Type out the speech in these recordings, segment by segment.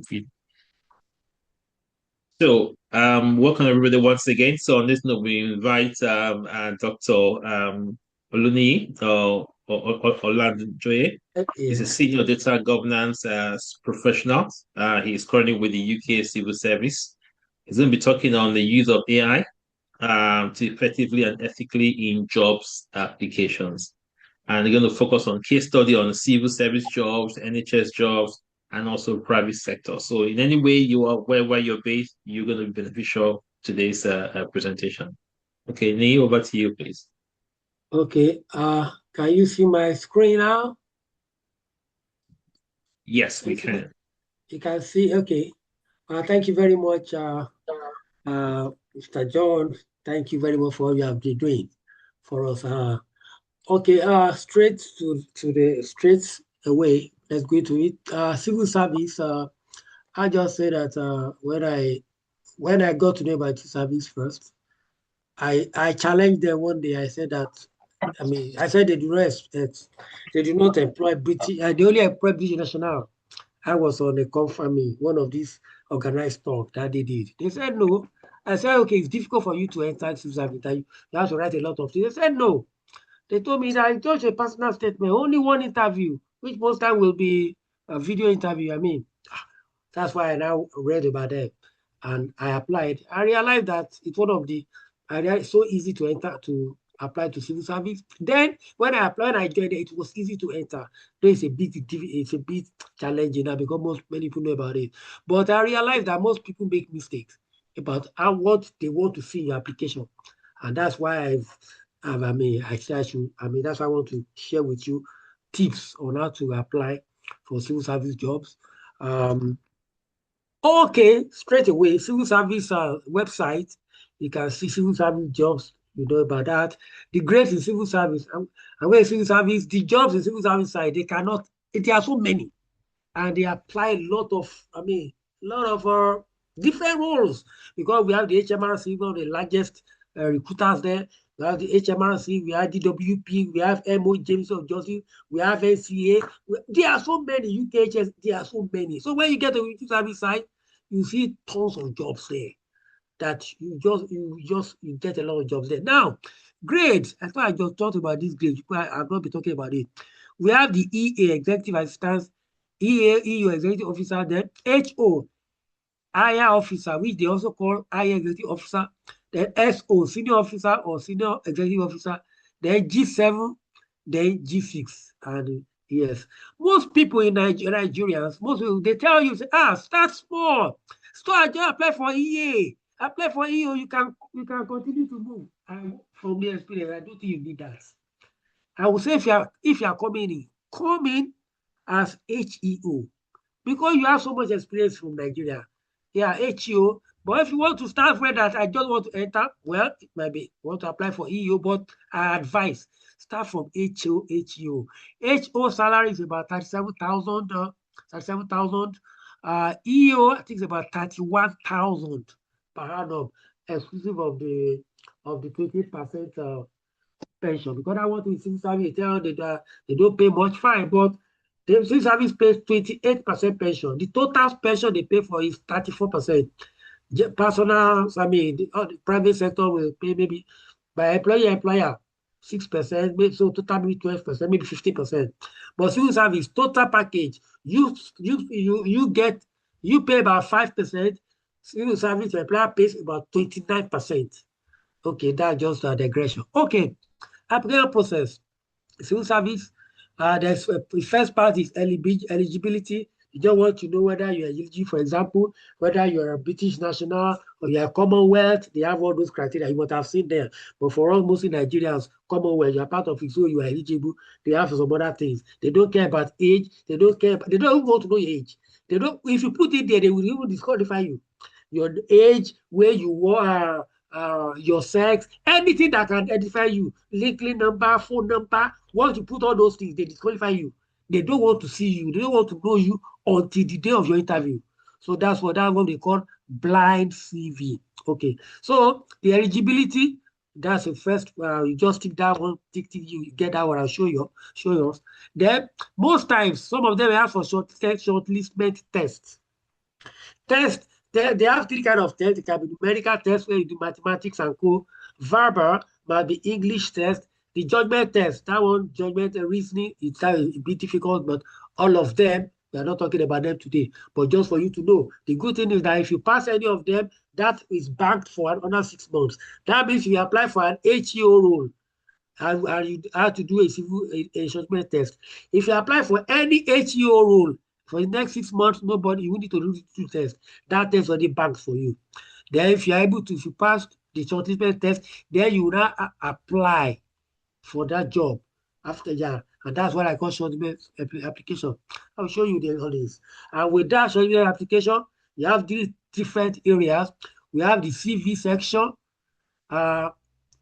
feed. So, welcome everybody once again. So, on this note, we invite Dr. Oluniyi Oladunjoye. He's a Yeah. senior data governance professional. He is currently with the UK Civil Service. He's going to be talking on the use of AI to effectively and ethically in jobs applications. And they're going to focus on case study on civil service jobs, NHS jobs, and also private sector. So in any way you are where you're based, you're going to be beneficial today's presentation. Okay, Nii, over to you, please. Okay. Can you see my screen now? Yes, Can we you see my, can. you can see. Okay. Thank you very much, Mr. John. Thank you very much for what you have been doing for us. Okay. Straight to the straight away. Let's go to it. Civil service. I just say that when I got to know about civil service first, I challenged them one day. I said that I said they do not employ British. They only employ British national. I was on a confirming one of these organized talk that they did. They said no. I said okay, it's difficult for you to enter civil service. You have to write a lot of things. They said no. They told me that it's just a personal statement. Only one interview, which most time will be a video interview. That's why I now read about it and I applied. I realized that it's one of the I realized it's so easy to enter to apply to civil service. Then when I applied, I joined it, it was easy to enter. Though it's a bit challenging now because many people know about it. But I realized that most people make mistakes about what they want to see in your application. And that's why I say that's why I want to share with you tips on how to apply for civil service jobs. Um, Okay, straight away, civil service website, you can see civil service jobs, you know about that. The grades in civil service, and where civil service, the jobs in civil service side, there are so many, and they apply a lot of, a lot of different roles because we have the HMRC, one of the largest recruiters there. We have the HMRC, we have DWP, we have MO James of Justice, we have NCA. There are so many UKHS, there are so many. So when you get to the civil service side, you see tons of jobs there that you get a lot of jobs there. Now, grades. I thought I just talked about this grade. I'll not be talking about it. We have the EA, Executive Assistant, EU Executive Officer, then HO, Higher Officer, which they also call Higher Executive Officer, then SO, Senior Officer or Senior Executive Officer, then G7, then G6. And yes, most people in Nigerians, most people, they tell you, say, start small. Start, just apply for EA. Apply for EO, you can continue to move. And from the experience, I don't think you need that. I would say if you are coming in, come in as HEO because you have so much experience from Nigeria. Yeah, HEO. But if you want to start with that, I just want to enter, well, it might be want to apply for EO, but I advise start from HO, HEO. HO salary is about 37,000, 37,000. EO, I think it's about 31,000 per annum, exclusive of the 20% pension because that one thing civil service tell they don't pay much fine, but the civil service pays 28% pension. The total pension they pay for is 34%. Personal, the private sector will pay maybe by employer 6%, maybe so total maybe 12%, maybe 50%. But civil service total package, you pay about 5%, civil service employer pays about 29%. Okay, that's just a digression. Okay, application process, civil service, the first part is eligibility. You just want to know whether you are eligible, for example, whether you are a British national or you are Commonwealth. They have all those criteria. You might have seen there. But for us, mostly Nigerians, Commonwealth, you are part of it, so you are eligible. They have some other things. They don't care about age. They don't even want to know your age. They don't. If you put it there, they will even disqualify you. Your age, where you are, your sex, anything that can identify you, LinkedIn number, phone number. Once you put all those things, they disqualify you. They don't want to see you. They don't want to know you until the day of your interview. So that's what they call blind CV. Okay. So the eligibility, that's the first. You just tick that one, tick, you get that one. I'll show yours. Then most times, some of them have for shortlistment tests. Test, they have three kind of tests. It can be numerical test where you do mathematics and co. Verbal might be English test. The judgment test, that one, judgment and reasoning, it's a bit difficult, but all of them, we are not talking about them today. But just for you to know, the good thing is that if you pass any of them, that is banked for another 6 months. That means you apply for an HEO role and you have to do a civil a judgment test. If you apply for any HEO role for the next 6 months, nobody, you need to do the two tests. That test already banks for you. Then if you're able to, if you pass the shortlisted test, then you now apply for that job after that. And that's what I call shortlisted application. I'll show you the all this. And with that shortlisted application, you have these different areas. We have the CV section, uh,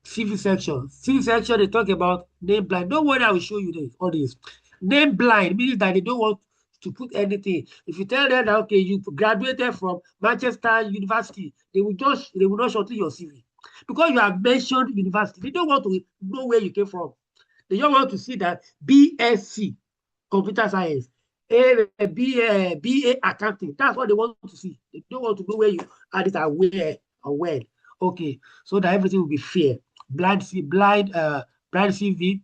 CV section. CV section, they talk about name blind. Don't worry, I will show you this, all this. Name blind means that they don't want to put anything. If you tell them that, okay, you graduated from Manchester University, they will not shorten your CV. Because you have mentioned university, they don't want to know where you came from. They just want to see that BSc, computer science, BA accounting. That's what they want to see. They don't want to know where you had it and where or when. Okay, so that everything will be fair. Blind CV.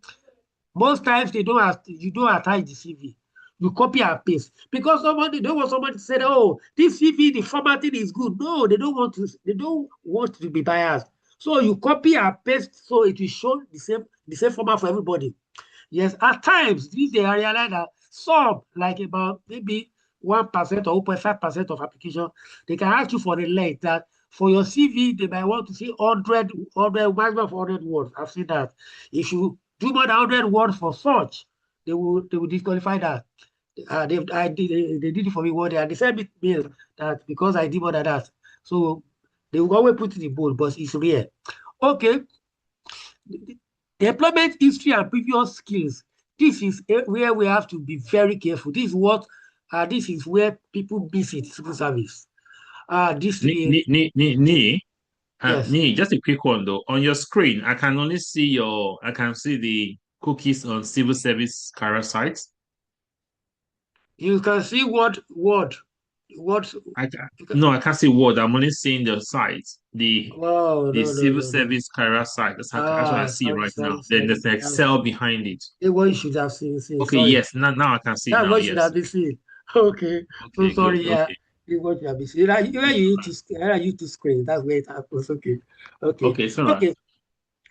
Most times they don't have you don't attach the CV. You copy and paste because somebody they don't want somebody to say, "Oh, this CV, the formatting is good." No, they don't want to. They don't want to be biased. So you copy and paste so it will show the same format for everybody. Yes, at times these they realize that some, like about maybe 1% or 0.5% of application, they can ask you for the length that for your CV, they might want to see 100 maximum of 100 words. I've seen that. If you do more than 100 words for such, they will disqualify that. They did it for me one day, and they sent me mail that because I did more than that. So they will always put it in bold, but it's rare. Okay, the employment history and previous skills. This is where we have to be very careful. This is where people miss it, civil service. This Yes. Just a quick one though. On your screen, I can see the cookies on civil service career sites. You can see what I ca- no, I can't see Word. I'm only seeing the site, oh the no no civil no no. service career site. That's what I see Sorry right now. sorry Then sorry. there's Excel behind it. What you should have seen. Okay, Sorry. yes, now I can see it That's now. what you should Yes. have been seeing. Okay. So Okay, good. sorry, yeah. Okay. This is what you have been seeing. Where you use to screen. That's where it happens. Okay. Okay. Okay, it's all right. Okay.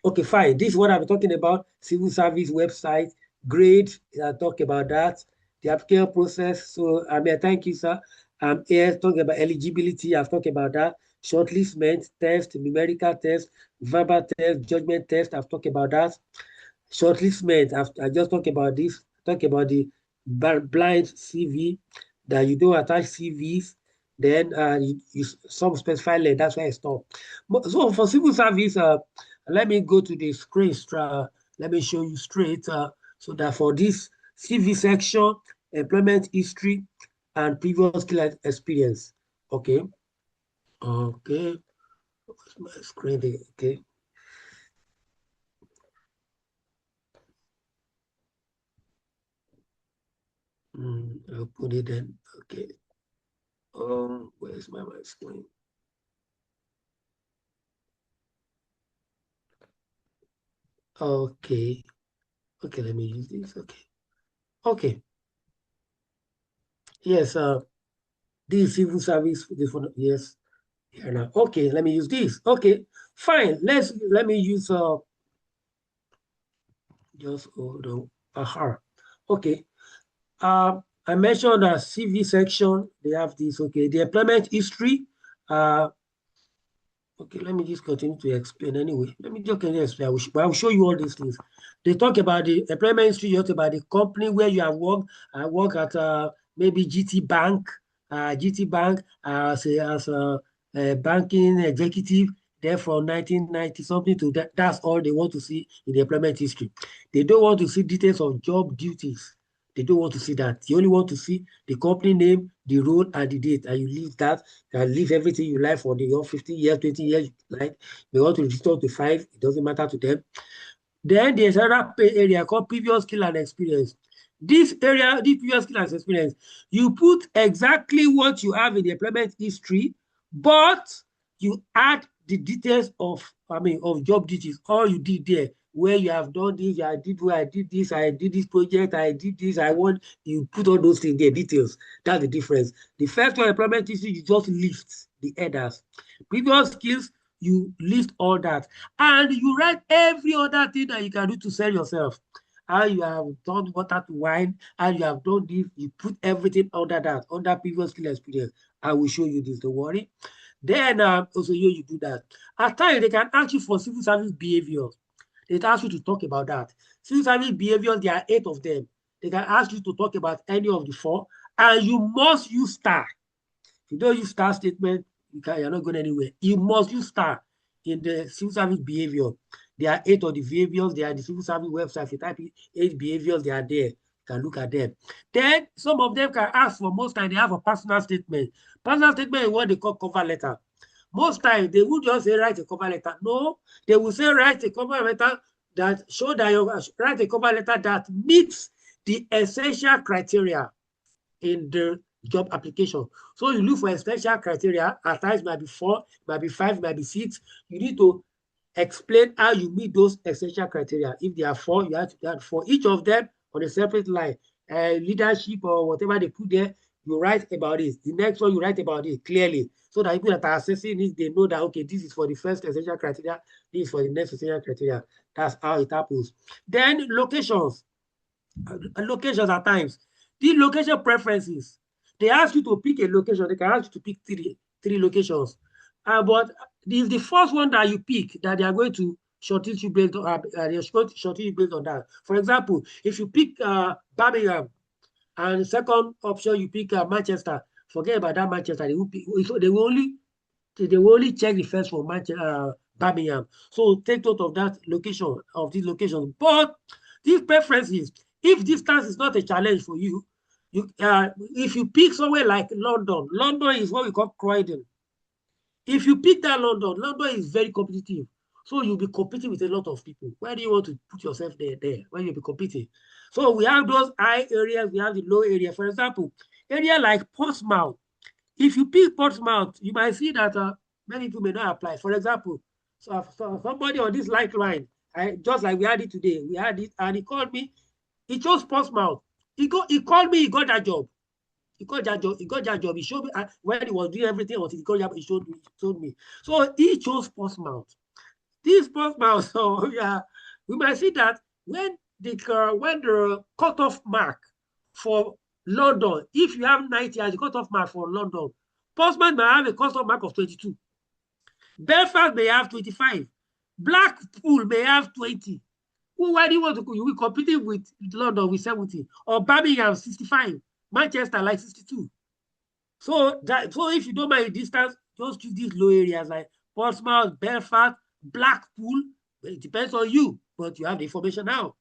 Okay, fine. This is what I'm talking about. Civil service website, grade. I talk about that. The application process. So I mean, thank you, sir. I'm here talking about eligibility. I've talked about that. Shortlistment test, numerical test, verbal test, judgment test. I've talked about that. Shortlistment. I just talked about this. Talk about the blind CV that you don't attach CVs. Then you some specify length. That's why I stop. So for civil service, let me go to the screen. Let me show you straight. So that for this CV section, employment history and previous skill experience. Okay. Okay. Where's my screen there? Okay. I'll put it in. Okay. Where's my screen? Okay. Okay, let me use this. Okay. Okay. Yes, this civil service, this one, yes. Here now. Okay, let me use this. Okay, fine. Let me use just hold on. Aha. Okay. I mentioned a CV section, they have this. Okay, the employment history. Okay, let me just continue to explain anyway. Let me just continue to explain. I will show you all these things. They talk about the employment history, you talk about the company where you have worked. I work at maybe GT Bank as a banking executive there from 1990 something to that. That's all they want to see in the employment history. They don't want to see details of job duties. They don't want to see that. They only want to see the company name, the role, and the date, and you leave that. You can leave everything you like for your 15 years, 20 years, like they want to return to 5, it doesn't matter to them. Then there's another area called previous skill and experience. This area, this previous skill and experience, you put exactly what you have in the employment history, but you add the details of, of job duties, all you did there, where you have done this, I did where I did this, I did this project, I did this, I want, you put all those things there, details. That's the difference. The first one, employment history, you just list the headers. Previous skills, you list all that. And you write every other thing that you can do to sell yourself. How you have done water to wine, how you have done this, you put everything under that, under previous skill experience. I will show you this, don't worry. Then also you do that. At times, they can ask you for civil service behaviors. They ask you to talk about that. Civil service behaviors, there are 8 of them. They can ask you to talk about any of the 4, and you must use star. If you don't use star statement, you're not going anywhere. You must use star in the civil service behavior. There are 8 of the behaviors. They are the civil service website. If you type 8 behaviors, they are there. You can look at them. Then some of them can ask for, most times they have a personal statement. Personal statement is what they call cover letter. Most times they would just say write a cover letter. No, they will say write a cover letter that show that you write a cover letter that meets the essential criteria in the job application. So you look for essential criteria. At times might be 4, might be 5, might be 6. You need to explain how you meet those essential criteria. If there are 4, you have to add for each of them on a separate line. Leadership or whatever they put there, you write about it. The next one, you write about it clearly, so that people that are assessing it, they know that, okay, this is for the first essential criteria, this is for the next essential criteria. That's how it happens. Then locations. Locations at times. The location preferences. They ask you to pick a location. They can ask you to pick three locations. But the first one that you pick that they are going to shortlist you based on, that. For example, if you pick Birmingham, and the second option you pick Manchester, forget about that Manchester. They will only check the first one, Birmingham. So take note of that location, of these locations. But these preferences, if distance is not a challenge for you, if you pick somewhere like London, London is what we call Croydon. If you pick that London, London is very competitive. So you'll be competing with a lot of people. Why do you want to put yourself there when you'll be competing? So we have those high areas, we have the low area. For example, area like Portsmouth. If you pick Portsmouth, you might see that many people may not apply. For example, so somebody on this line, just like we had it today, we had it, and he called me. He chose Portsmouth. He called me. He got that job. He got that job. He got that job. He showed me when he was doing everything until he got that. He showed me. So he chose Portsmouth. This Portsmouth. So yeah, we might see that when the cutoff mark for London, if you have 90 as the cutoff mark for London, Portsmouth may have a cutoff mark of 22. Belfast may have 25. Blackpool may have 20. Well, why do you want to go? You will competing with London with 70, or Birmingham 65, Manchester like 62. So if you don't mind distance, just choose these low areas like Portsmouth, Belfast, Blackpool. It depends on you, but you have the information now.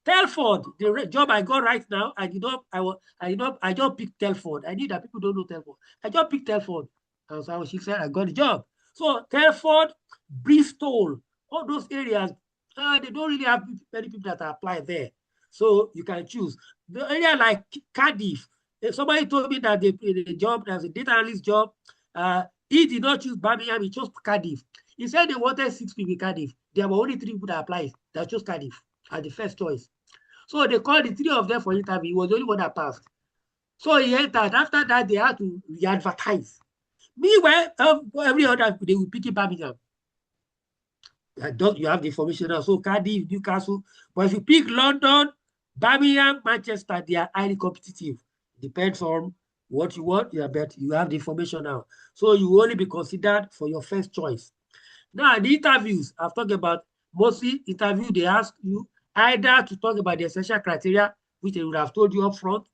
Telford, the job I got right now, I just picked Telford. I knew that people don't know Telford. I just picked Telford. And so she said I got the job. So Telford, Bristol, all those areas, they don't really have many people that apply there. So you can choose. The area like Cardiff, if somebody told me that the job, there's a data analyst job, he did not choose Birmingham, he chose Cardiff. He said they wanted 6 people in Cardiff. There were only 3 people that applied that chose Cardiff as the first choice. So they called the 3 of them for interview. He was the only one that passed. So he entered. After that, they had to re-advertise. Meanwhile, every other, they will pick it Birmingham. You have the information now. So Cardiff, Newcastle. But if you pick London, Birmingham, Manchester, they are highly competitive. Depends on what you want. You have the information now. So you will only be considered for your first choice. Now, the interviews, I've talked about mostly interview, they ask you either to talk about the essential criteria, which they would have told you up front,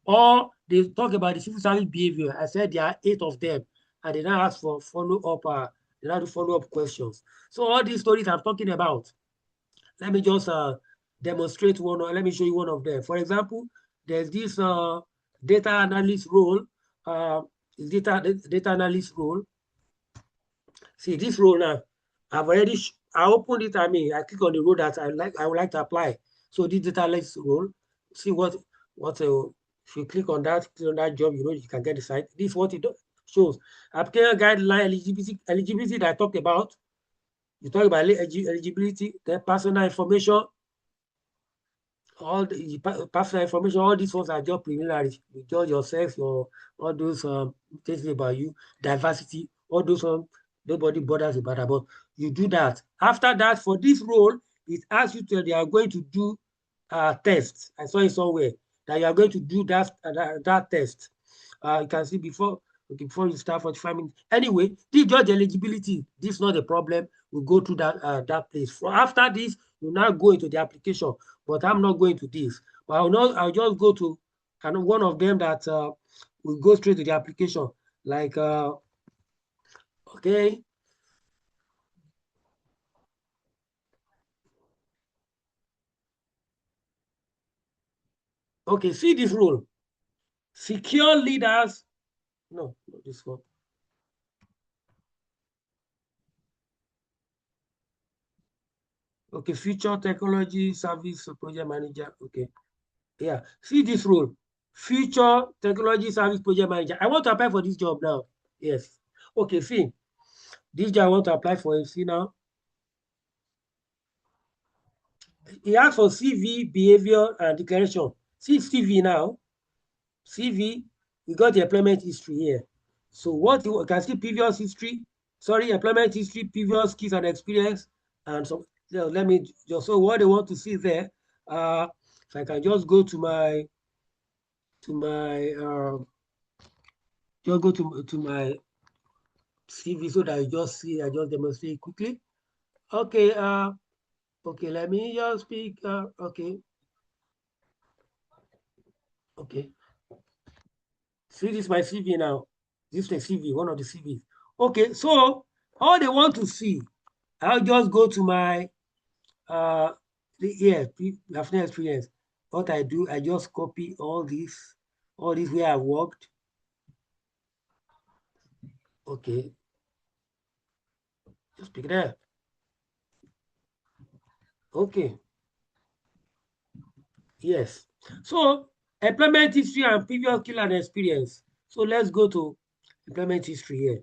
or they talk about the civil service behavior. I said there are 8 of them, and they now ask for follow-up, they now do follow-up questions. So all these stories I'm talking about, let me just demonstrate one, or let me show you one of them. For example, there's this data analyst role, data analyst role. See this role now, I opened it. I click on the role that I would like to apply. So this data analyst role, see what if you click on that job, you can get the site. This is what it shows. Application guideline eligibility that I talked about. You talk about eligibility, then personal information, all the personal information, all these ones are just preliminary. You judge your sex, all those things about you, diversity, all those nobody bothers about that. But you do that. After that, for this role, it asks you they are going to do test. I saw it somewhere that you are going to do that test. You can see before you start 45 minutes. Anyway, this judge eligibility. This is not a problem. We'll go to that place. After this, you now go into the application. But I'm not going to this. But I'll just go to one of them that will go straight to the application. Like okay. Okay, see this rule. Secure leaders. No, not this one. Okay, future technology service project manager. Okay. Yeah. See this role. Future technology service project manager. I want to apply for this job now. Yes. Okay, see. This job I want to apply for. You see now. He asks for CV, behavior, and declaration. See CV now. CV, we got the employment history here. So what you can see previous history, employment history, previous skills and experience, and so let me just so what they want to see there. If I can just go to my just go to my CV so that I just demonstrate quickly. Okay, okay, let me just speak. Okay. See, this is my CV now. This is the CV, one of the CVs. Okay, so all they want to see, I'll just go to my national experience. What I do, I just copy all this where I worked. Okay, just pick it up. Okay, yes. So employment history and previous skill and experience. So let's go to employment history here.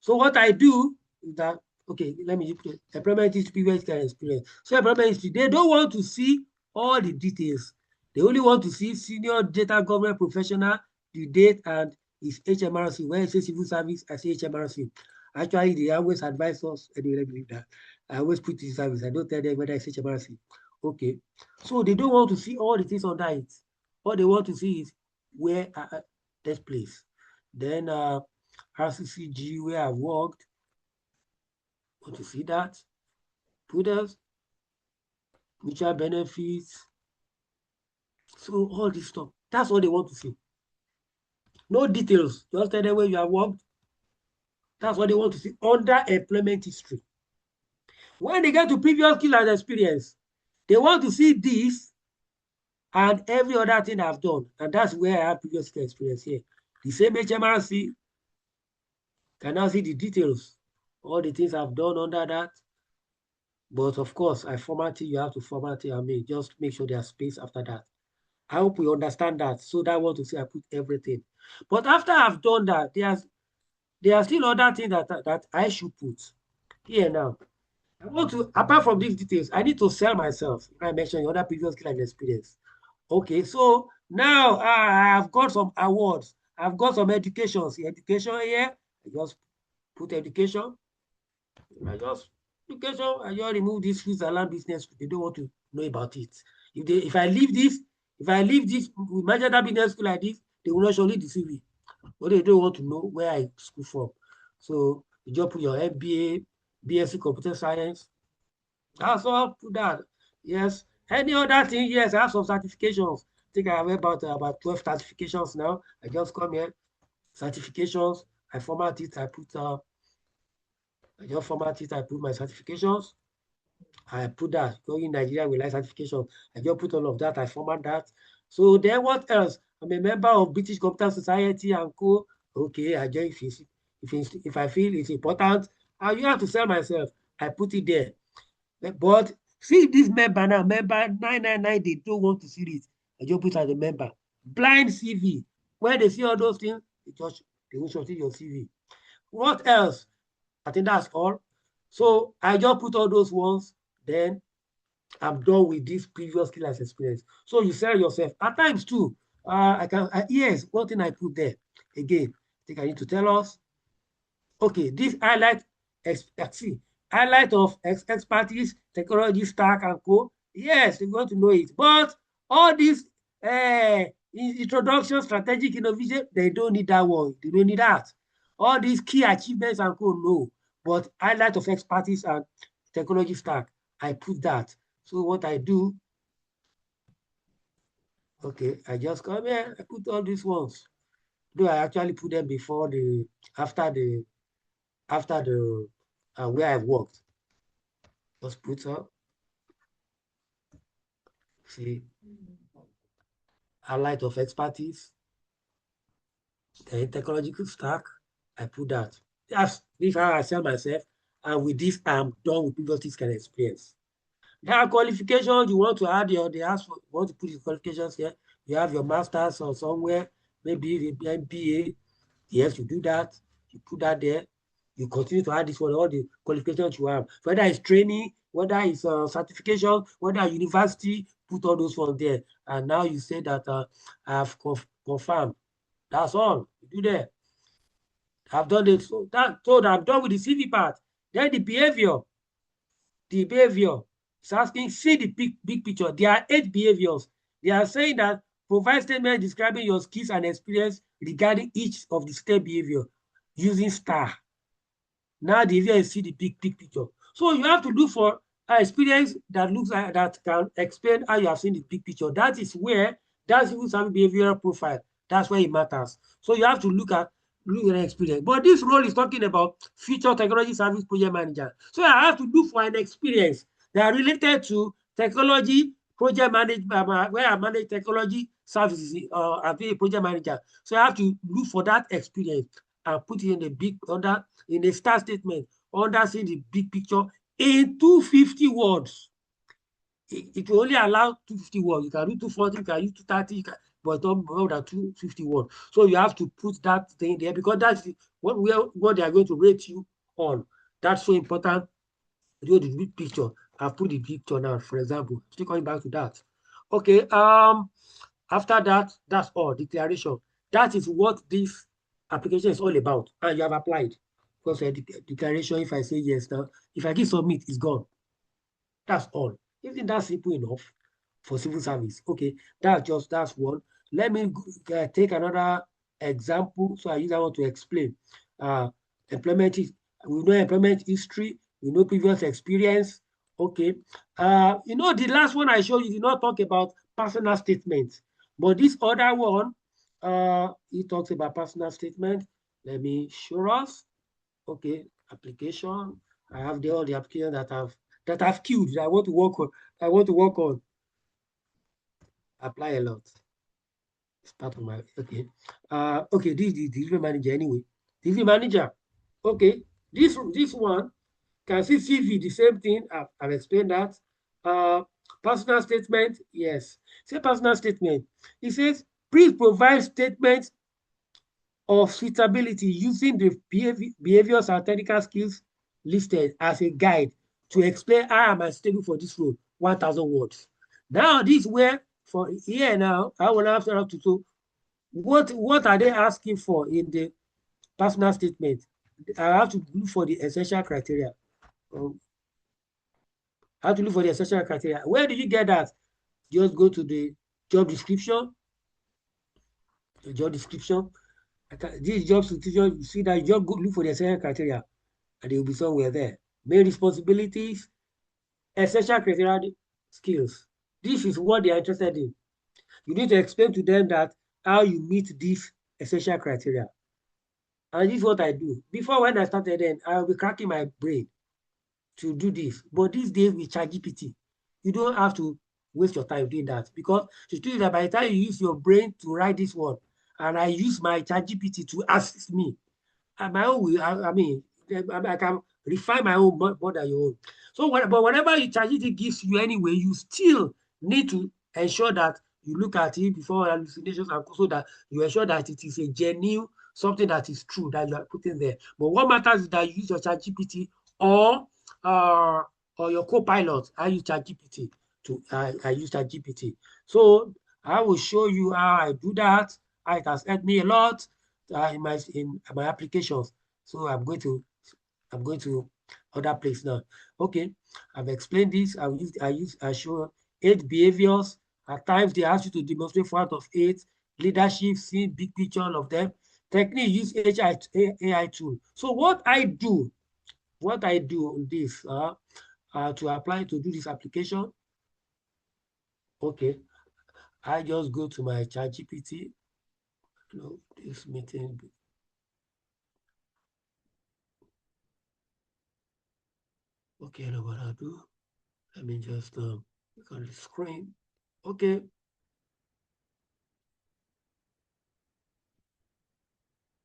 So what I do is that, okay, let me put employment history, previous skill and experience. So employment history, they don't want to see all the details. They only want to see senior data government professional, the date, and his HMRC. When I say civil service, I say HMRC. Actually, they always advise us, anyway, let me leave that. I always put this service. I don't tell them whether it's HMRC. Okay. So they don't want to see all the things under it. What they want to see is where that place. Then RCCG, where I've worked. Want to see that? Put us mutual benefits. So all this stuff. That's what they want to see. No details. Just tell them where you have worked. That's what they want to see under employment history. When they get to previous skill and experience, they want to see this and every other thing I've done. And that's where I have previous skill experience here. The same HMRC can now see the details, all the things I've done under that. But of course, I format it. You have to format it. I mean, just make sure there's space after that. I hope we understand that. So that I want to say I put everything. But after I've done that, there are still other things that I should put here now. I want to, apart from these details, I need to sell myself. I mentioned other previous client experience. Okay, so now I've got some awards. I've got some educations. Education here, I just put education. I just remove this Switzerland business. They don't want to know about it. If I leave this, imagine that business school like this, they will not surely deceive me. But they don't want to know where I school from. So you just put your MBA, BSc computer science. That's all. Put that. Yes. Any other thing? Yes, I have some certifications. I think I have about 12 certifications now. I just come here, certifications. I format it. I just format it. I put my certifications. I put that. Going in Nigeria with like certification. I just put all of that. I format that. So then what else? I'm a member of British Computer Society and Co. Okay, I join if I feel it's important. I have to sell myself. I put it there. But see this member now, member 999, they don't want to see it. I just put as a member. Blind CV. When they see all those things, they will short your CV. What else? I think that's all. So I just put all those ones, then I'm done with this previous skill as experience. So you sell yourself. At times too, yes, one thing I put there. Again, I think I need to tell us. Okay, this highlight of expertise, technology stack and co. Yes, we want to know it. But all these introduction, strategic innovation, they don't need that one. They don't need that. All these key achievements and co, no. But highlight of expertise and technology stack, I put that. So what I do, okay, I just come here, I put all these ones. Though I actually put them before after the, where I've worked. Just put up, see, highlight of expertise, the technological stack, I put that. This how I sell myself, and with this, I'm done with previous kind of experience. There are qualifications you want to add they ask for, you want to put your qualifications here. You have your master's or somewhere, maybe the MBA. Yes, you do that. You put that there. You continue to add this one, all the qualifications you have. Whether it's training, whether it's certification, whether university, put all those ones there. And now you say that I have confirmed. That's all. You do there. I've done it. So I'm done with the CV part. Then the behavior. The behavior. It's asking, see the big picture. There are 8 behaviors. They are saying that provide statement describing your skills and experience regarding each of the step behavior using star. Now the behavior is see the big picture. So you have to look for an experience that looks like that can explain how you have seen the big picture. That is where that's even some behavioral profile. That's where it matters. So you have to look at an experience. But this role is talking about future technology service project manager. So I have to look for an experience that are related to technology project management, where I manage technology services as a project manager. So I have to look for that experience and put it in the big in a start statement under seeing the big picture in 250 words. It will only allow 250 words. You can do 240, you can use 230, but not more than 250 words. So you have to put that thing there because that's what they are going to rate you on. That's so important. Do the big picture. I've put the picture now, for example. Still coming back to that. Okay. After that, that's all. Declaration. That is what this application is all about. And you have applied. Because declaration, if I say yes now, if I give submit, it's gone. That's all. Isn't that simple enough for civil service? Okay, that's one. Let me take another example. So I use that one to explain. Employment we know employment history, we know previous experience. Okay. The last one I showed you did not talk about personal statement, but this other one, it talks about personal statement. Let me show us. Okay, application. I have all the applications that I've queued that I want to work on. Apply a lot. It's part of my okay. Okay, this is the delivery manager anyway. Delivery manager. Okay, this one can see CV, the same thing. I've explained that. Personal statement, yes. Say personal statement. It says, please provide statements of suitability using the behaviors and technical skills listed as a guide to explain how am I suitable for this role. 1,000 words. Now, this where for here now, I will have to so what are they asking for in the personal statement? I have to look for the essential criteria. I have to look for the essential criteria. Where do you get that? Just go to the job description. The job description. This job description, you see that you just go look for the essential criteria, and they will be somewhere there. Main responsibilities, essential criteria, skills. This is what they are interested in. You need to explain to them that how you meet these essential criteria. And this is what I do. Before when I started then, I will be cracking my brain to do this. But these days with ChatGPT, you don't have to waste your time doing that because to do that by the time you use your brain to write this one, and I use my ChatGPT to assist me, and my own will, I can refine my own more than your own. So, but whatever ChatGPT gives you anyway, you still need to ensure that you look at it before hallucinations and so that you ensure that it is a genuine something that is true that you are putting there. But what matters is that you use your ChatGPT or uh, or your co-pilot. I use ChatGPT I use ChatGPT. So I will show you how I do that. How it has helped me a lot in my applications. So I'm going to other place now. Okay, I've explained this. I show 8 behaviors. At times they ask you to demonstrate 4 out of 8. Leadership, see big picture, all of them. Technique, use AI tool. So what I do on this to apply to do this application, okay, I just go to my ChatGPT. No, this meeting. Okay, now what I do? Let me just click on the screen. Okay.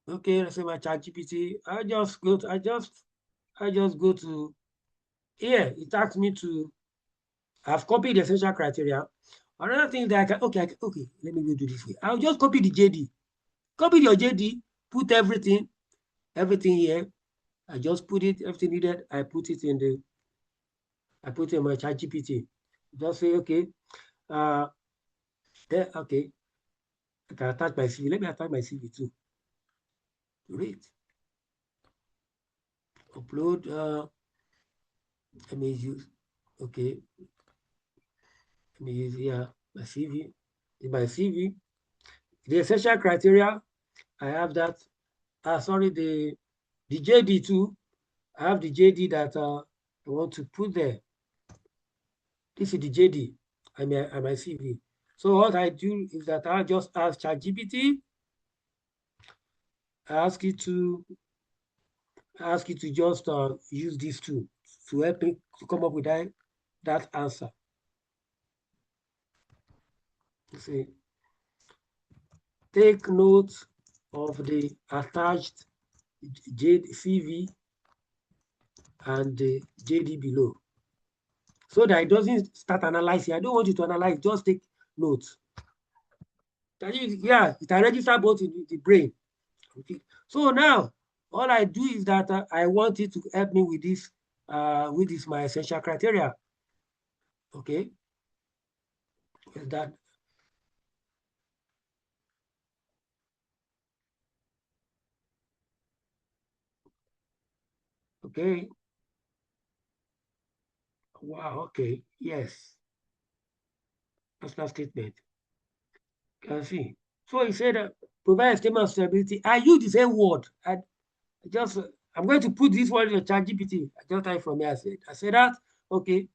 Okay, let's say my ChatGPT. I just go to here. It asks me to. I've copied the essential criteria. Another thing that okay, let me go do this way. I'll just copy the JD. Copy your JD, put everything here. I just put it, everything needed. I put it in my ChatGPT. Just say, okay, uh, there, okay, I can attach my CV. Let me attach my CV too. Great. Upload, let me use, okay, let me use here, my CV. In my CV, the essential criteria, I have that. Sorry, the JD too. I have the JD that I want to put there. This is the JD and my CV. So what I do is that I just ask ChatGPT. I ask you to just use these two to help me to come up with that answer. You see, take note of the attached CV and the JD below, so that it doesn't start analyzing. I don't want you to analyze, just take notes. Yeah, it can register both in the brain. Okay. So now, all I do is that I want it to help me with this my essential criteria. Okay, with that. Okay. Wow. Okay. Yes. Personal statement. Can see. So he said, provide a statement of suitability. I use the same word. Just I'm going to put this word in the ChatGPT. I just type from here. I said that. Okay.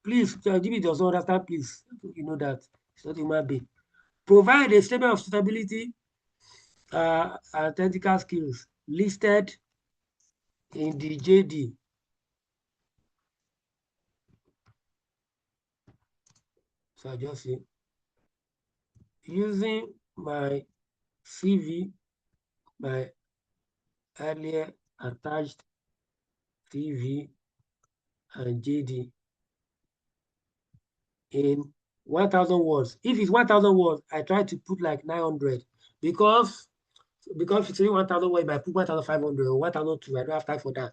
Please, ChatGPT doesn't understand. Please, you know that it's not human being. Provide a statement of suitability and technical skills listed in the JD. So I just say, using my CV, my earlier attached CV and JD in 1,000 words. If it's 1,000 words, I try to put like 900 because it's only 1,000 words, if I put 1,500 or 1,002, I don't have time for that.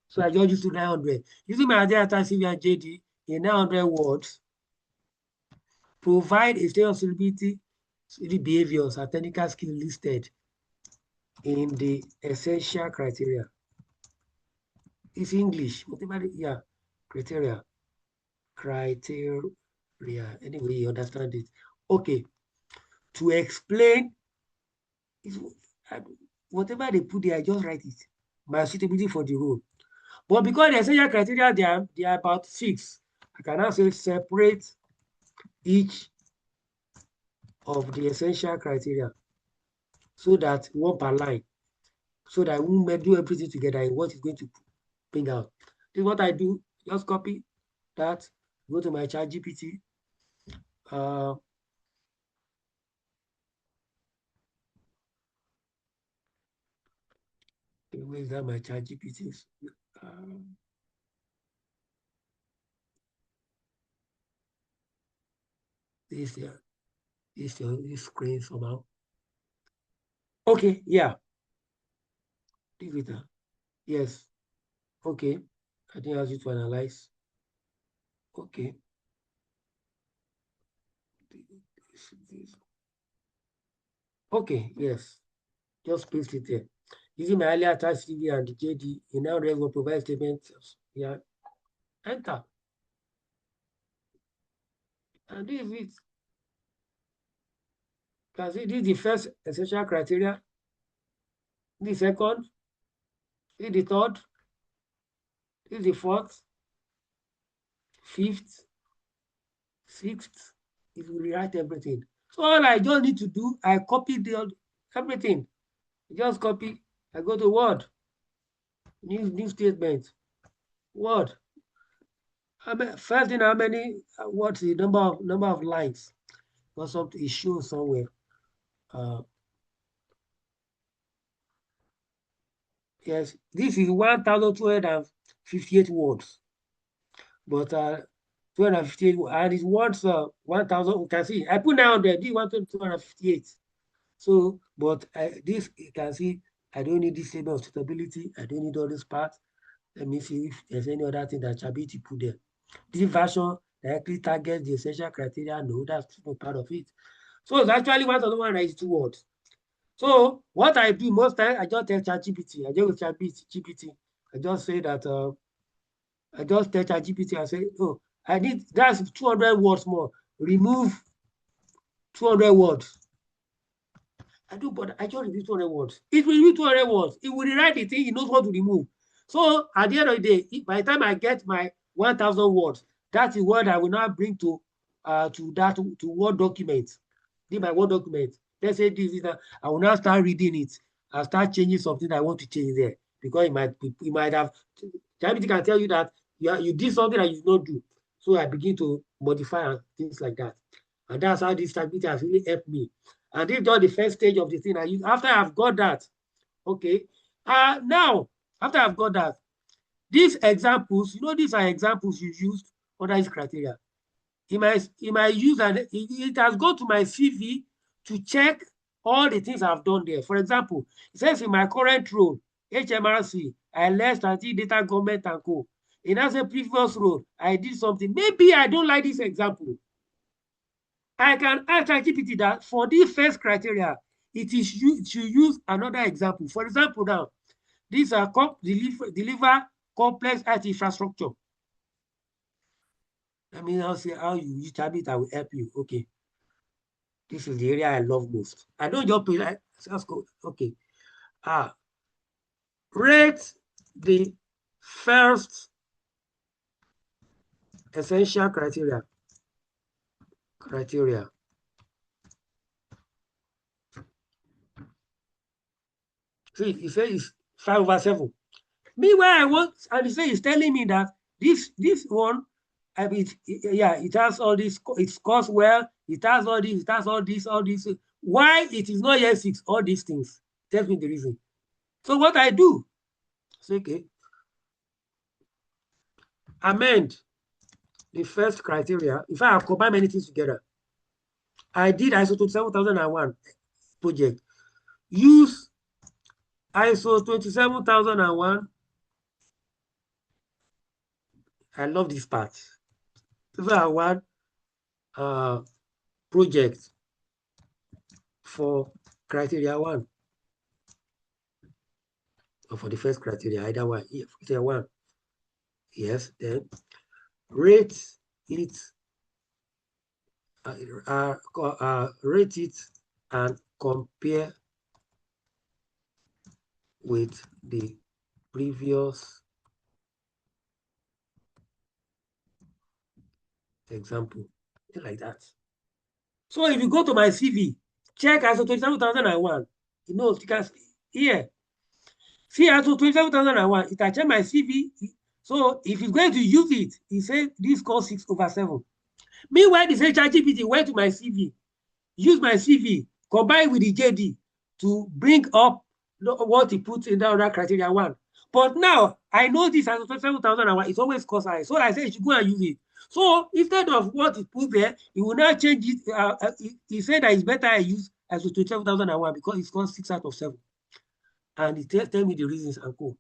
So I just use to 900. Using my earlier attached CV and JD in 900 words, provide a state of suitability behaviors and technical skills listed in the essential criteria. It's English, whatever, yeah, criteria. Anyway, you understand it. Okay, to explain, whatever they put there, I just write it. My suitability for the role. But because the essential criteria, they are about 6, I can now say separate each of the essential criteria so that one per line, so that I won't do everything together in what is going to bring out. This is what I do. Just copy that, go to my ChatGPT. Where is that my ChatGPT? This here. This screen somehow. Okay, yeah. Leave it. Yes. Okay. I think I ask you to analyze. Okay. Okay, yes. Just paste it there. Using my earlier attached CV and the JD, you now will provide statements. Yeah. Enter. And this is it. You can see this is the first essential criteria. The second, this is the third, this is the fourth, fifth, sixth. It will rewrite everything. So all I just need to do, I copy everything. Just copy. I go to Word, new statement, Word. First thing, how many? What's the number of lines? Or something it shows somewhere. Yes, this is 1,258 words, but 258 and it words 1,000. You can see I put 900. This 1,258. So, but this you can see I don't need this table of suitability. I don't need all this part. Let me see if there's any other thing that ChatGPT put there. This version directly targets the essential criteria. No, that's not part of it. So it's actually 1,192 words. So what I do most times, I just tell ChatGPT. I just tell ChatGPT. I just say that I just tell ChatGPT. I say, oh, I need that's 200 words more. Remove 200 words. I do, but I just remove 200 words. It will remove 200 words. It will rewrite the thing. It knows what to remove. So at the end of the day, by the time I get my 1,000 words, that's the word I will now bring to Word document. My Word document. Let's say this is I will now start reading it. I'll start changing something I want to change there because it might have. ChatGPT can tell you that you did something that you did not do. So I begin to modify and things like that. And that's how this ChatGPT has really helped me. And this is just the first stage of the thing. After I've got that, okay. Now, after I've got that, these examples, these are examples you used under this criteria. It might use and it has gone to my CV to check all the things I've done there. For example, it says in my current role, HMRC, I led strategic data government and co. In as a previous role, I did something. Maybe I don't like this example. I can ask ChatGPT that for this first criteria, it is to use another example. For example, now, these are deliver complex IT infrastructure. Let me now say how you use ChatGPT that will help you. Okay. This is the area I love most. I don't just pay like source code. Okay. Rate the first essential criteria. See, it says it's 5/7. Meanwhile, I want, and he says he's telling me that this one, I mean, it has all this, it scores well, it has all this, all this. Why it is not yet 6, all these things. Tell me the reason. So what I do, say, okay, amend the first criteria. In fact, I've combined many things together. I did ISO 27001 project. Use ISO 27001. I love this part. 2001 project for criteria 1. Or for the first criteria, either one. Yeah, criteria 1. Yes, then rate it. Rate it and compare with the previous example, like that. So if you go to my CV, check ISO 27001. You know, you can here. See ISO 27001. It can check my CV. So if he's going to use it, he said this scores 6/7. Meanwhile, the ChatGPT went to my CV, use my CV, combine with the JD to bring up what he put in that other criteria 1. But now I know this as 27,001. It's always cost high. So I said you should go and use it. So instead of what he put there, he will now change it. He said that it's better I use as 27,001 because it's called 6 out of 7. And he tell me the reasons and go.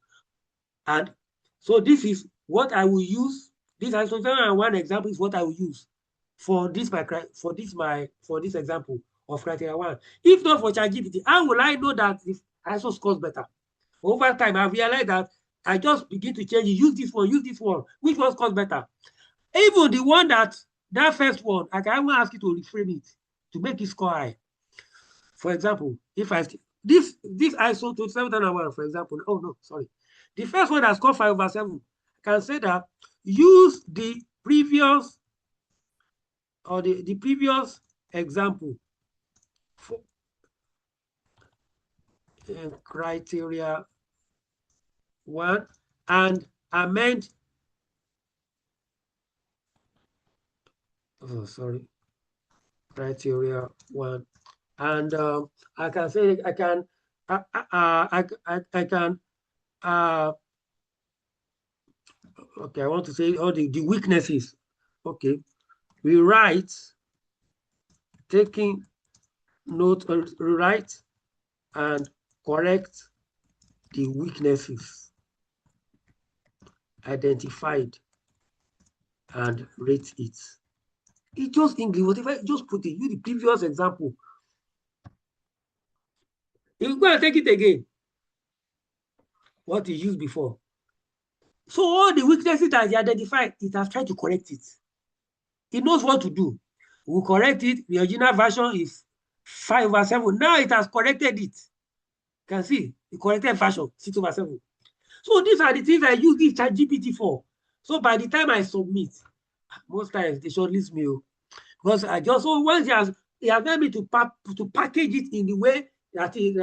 And so this is what I will use. This as 2701 example is what I will use for this example of criteria 1. If not for ChatGPT, how will I know that if ISO scores better? Over time, I realized that I just begin to change it. Use this one. Which one scores better? Even the one that first one, I can even ask you to reframe it to make it score high. For example, if I this ISO 27001, for example, oh no, sorry. The first one that scored 5/7, I can say that use the previous or the previous example for criteria 1 and amend. Oh, sorry. Criteria 1, and I can say I can okay, I want to say all the weaknesses. Okay, we write taking note, rewrite and correct the weaknesses identified and rate it. It's just English, whatever, just put it, use the previous example. You go and take it again, what you used before. So all the weaknesses that you identified, it has tried to correct it. It knows what to do. We'll correct it. The original version is 5/7. Now it has corrected it. You can see the corrected version 6/7. So these are the things I use this ChatGPT for. So by the time I submit, most times they shortlist me because I just once he has made me to package it in the way that it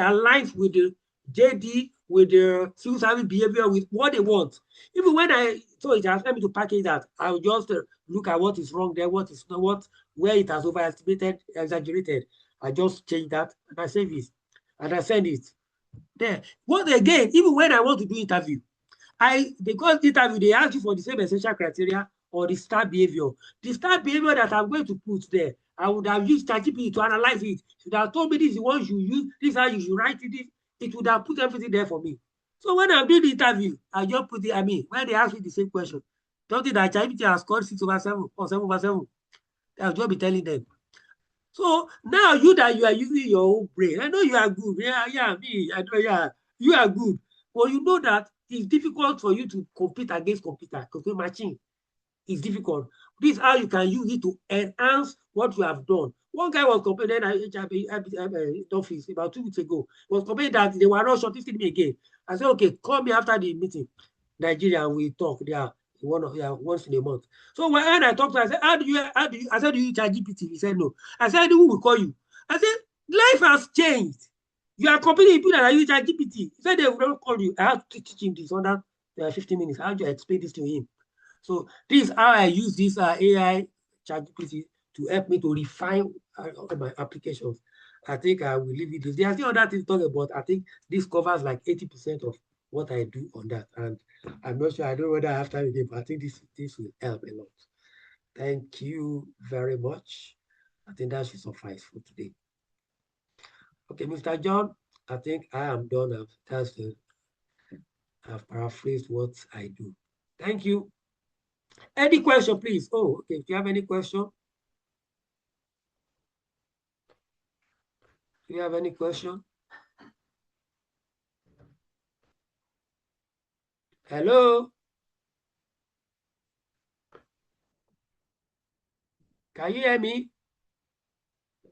aligns with the JD, with the civil service behavior, with what they want. Even when so it has helped me to package that, I will just look at what is wrong there, what is not, where it has overestimated, exaggerated. I just change that and I save it and I send it. There. What again, even when I want to do interview, because interview, they ask you for the same essential criteria or the star behavior. The star behavior that I'm going to put there, I would have used ChatGPT to analyze it. Should have told me this is the one you use, this is how you should write it. It would have put everything there for me. So when I'm doing the interview, I just put it, when they ask me the same question, something that ChatGPT has scored 6/7 or 7/7, I'll just be telling them. So now you are using your own brain, I know you are good. Me, I know, you are good. But you know that it's difficult for you to compete against machine. It's difficult. This is how you can use it to enhance what you have done. One guy was complaining at HRB office about 2 weeks ago. He was complaining that they were not shortlisting me again. I said, okay, call me after the meeting. Nigeria, and we talk. They are once in a month. So when I talked to him, I said, how do you I said, do you ChatGPT? He said, no. I said, who will call you? I said, life has changed. You are competing people that are using ChatGPT. He said they will not call you. I have to teach him this under 15 minutes. How do you explain this to him? So this is how I use this AI ChatGPT to help me to refine my applications. I think I will leave it. There are still other things to talk about. I think this covers like 80% of what I do on that. And I'm not sure, I don't know whether I have time again, but I think this will help a lot. Thank you very much. I think that should suffice for today. Okay, Mr. John, I think I am done. I've paraphrased what I do. Thank you. Any question, please? Oh, okay. If you have any question? Do you have any question? Hello? Can you hear me?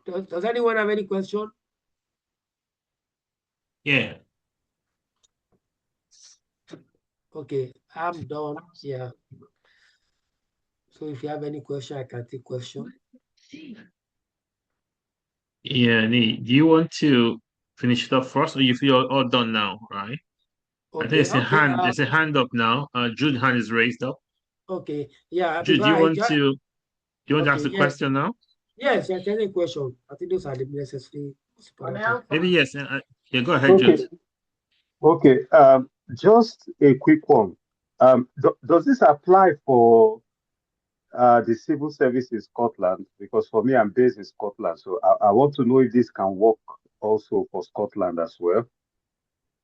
Does anyone have any question? Yeah. Okay, I'm done here. So if you have any question, I can take question. Yeah, do you want to finish it up first, or you feel all done now, right? I think Okay, there's a hand up now. Jude's hand is raised up. okay, yeah, Jude, because I do you want to okay, ask the yes, question now? yes, I can take question. I think those are the necessary. Maybe yes. Yeah, go ahead, Okay, Jude. okay. Just a quick one. Does this apply for the civil service in Scotland? Because for me, I'm based in Scotland, so I want to know if this can work also for Scotland as well.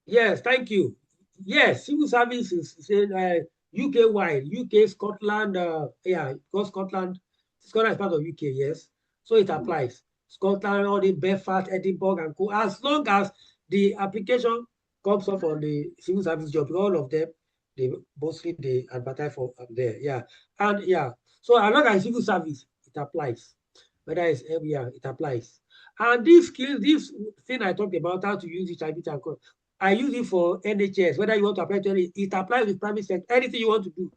Yes, thank you. Yes, civil service is saying UK wide, UK, Scotland, yeah, because Scotland is part of UK, yes. So it applies. Scotland, all the Belfast, Edinburgh, and co. As long as the application comes up on the civil service job, all of them, they mostly they advertise for there. Yeah. And yeah, so as long as civil service, it applies. Whether it's yeah, it applies. And this skill, this thing I talked about, how to use it, I use it for NHS. Whether you want to apply to NHS, it applies with private sector, anything you want to do.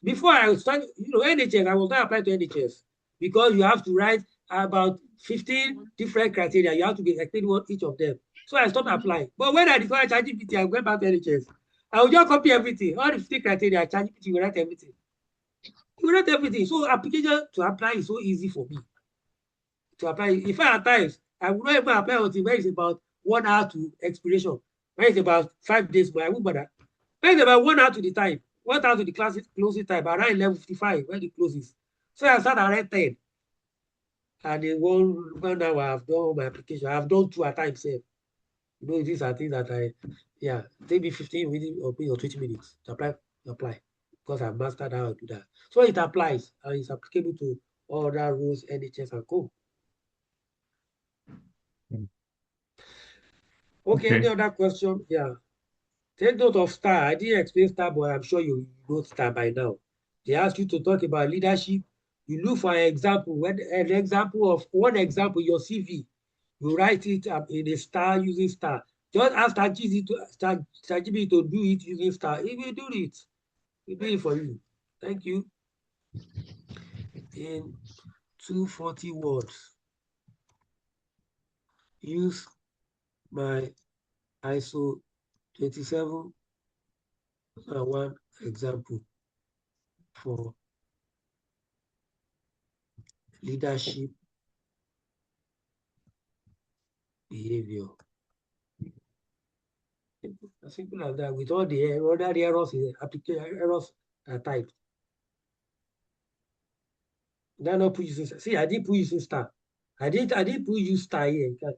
Before I started, NHS, I was not applying to NHS because you have to write about 15 different criteria. You have to be explaining what each of them. So I stopped applying. But when I discovered ChatGPT, I went back to NHS. I will just copy everything. All the 15 criteria, ChatGPT will write everything. He will write everything. So application to apply is so easy for me to apply. In fact, at times, I will not even apply until when it's about 1 hour to expiration. When it's about 5 days, but I won't bother. When it's about 1 hour to the time, 1 hour to the closing time, around 11:55 when it closes. So I start around 10. And in 1 hour, I've done my application. I've done two at times. These are things that yeah, take me 15 minutes or 20 minutes to apply because I've mastered how to do that. So it applies and it's applicable to other roles, NHS and co. Okay, any Okay. other question? Yeah. Take note of STAR. I didn't explain STAR, but I'm sure you know STAR by now. They ask you to talk about leadership. You look for an example. When an example of one example, your CV, you write it in a STAR using STAR. Just ask ChatGPT to do it using STAR. It will do it. It will do it for you. Thank you. In 240 words, use my ISO 2701 example for leadership behavior. As simple as that, with all the other errors, application errors are typed. Then not put using see, I didn't put using star. I didn't put use star here. You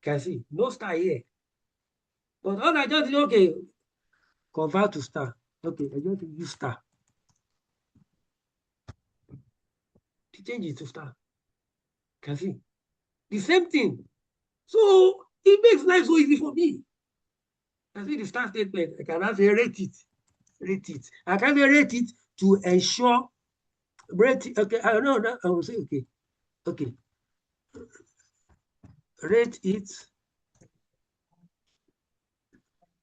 can see no star here. But all I just did, okay, convert to star. Okay, I just use star. To change it to star. Can see the same thing. So it makes life so easy for me. I see the star statement. I can say rate it. Rate it. I can say rate it to ensure rate it. Okay, I know that I will say okay. Okay. Rate it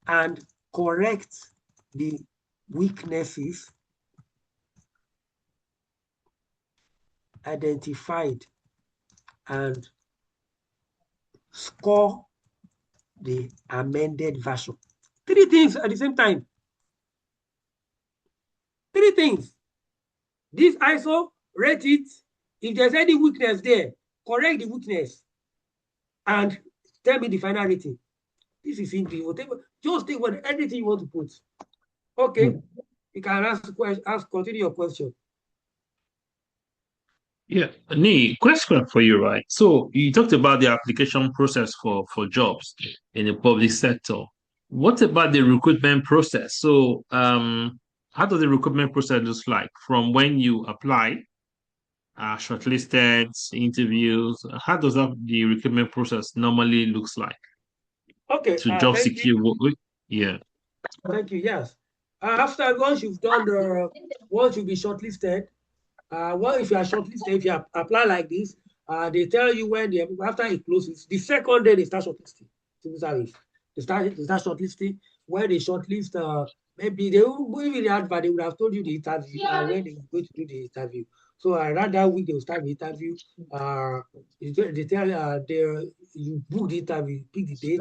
and correct the weaknesses identified and score the amended version. Three things at the same time. Three things. This ISO, rate it. If there's any weakness there, correct the weakness and tell me the final rating. This is simple. Whatever, just take anything you want to put. Okay, you can continue your question. Yeah, Nee, question for you, right? So you talked about the application process for jobs in the public sector. What about the recruitment process? So how does the recruitment process look like from when you apply, shortlisted, interviews? How does the recruitment process normally looks like Okay, to job thank you. secure? Yeah. Thank you. Yes. After once you've done once you've been shortlisted, well, if you are shortlisted, if you apply like this, they tell you when after it closes, the second day they start shortlisting. Civil service. They start shortlisting. When they shortlist, maybe they will even the advert, they would have told you the interview and when they were going to do the interview. So around that week they will start the interview. They tell you book the interview, pick the date,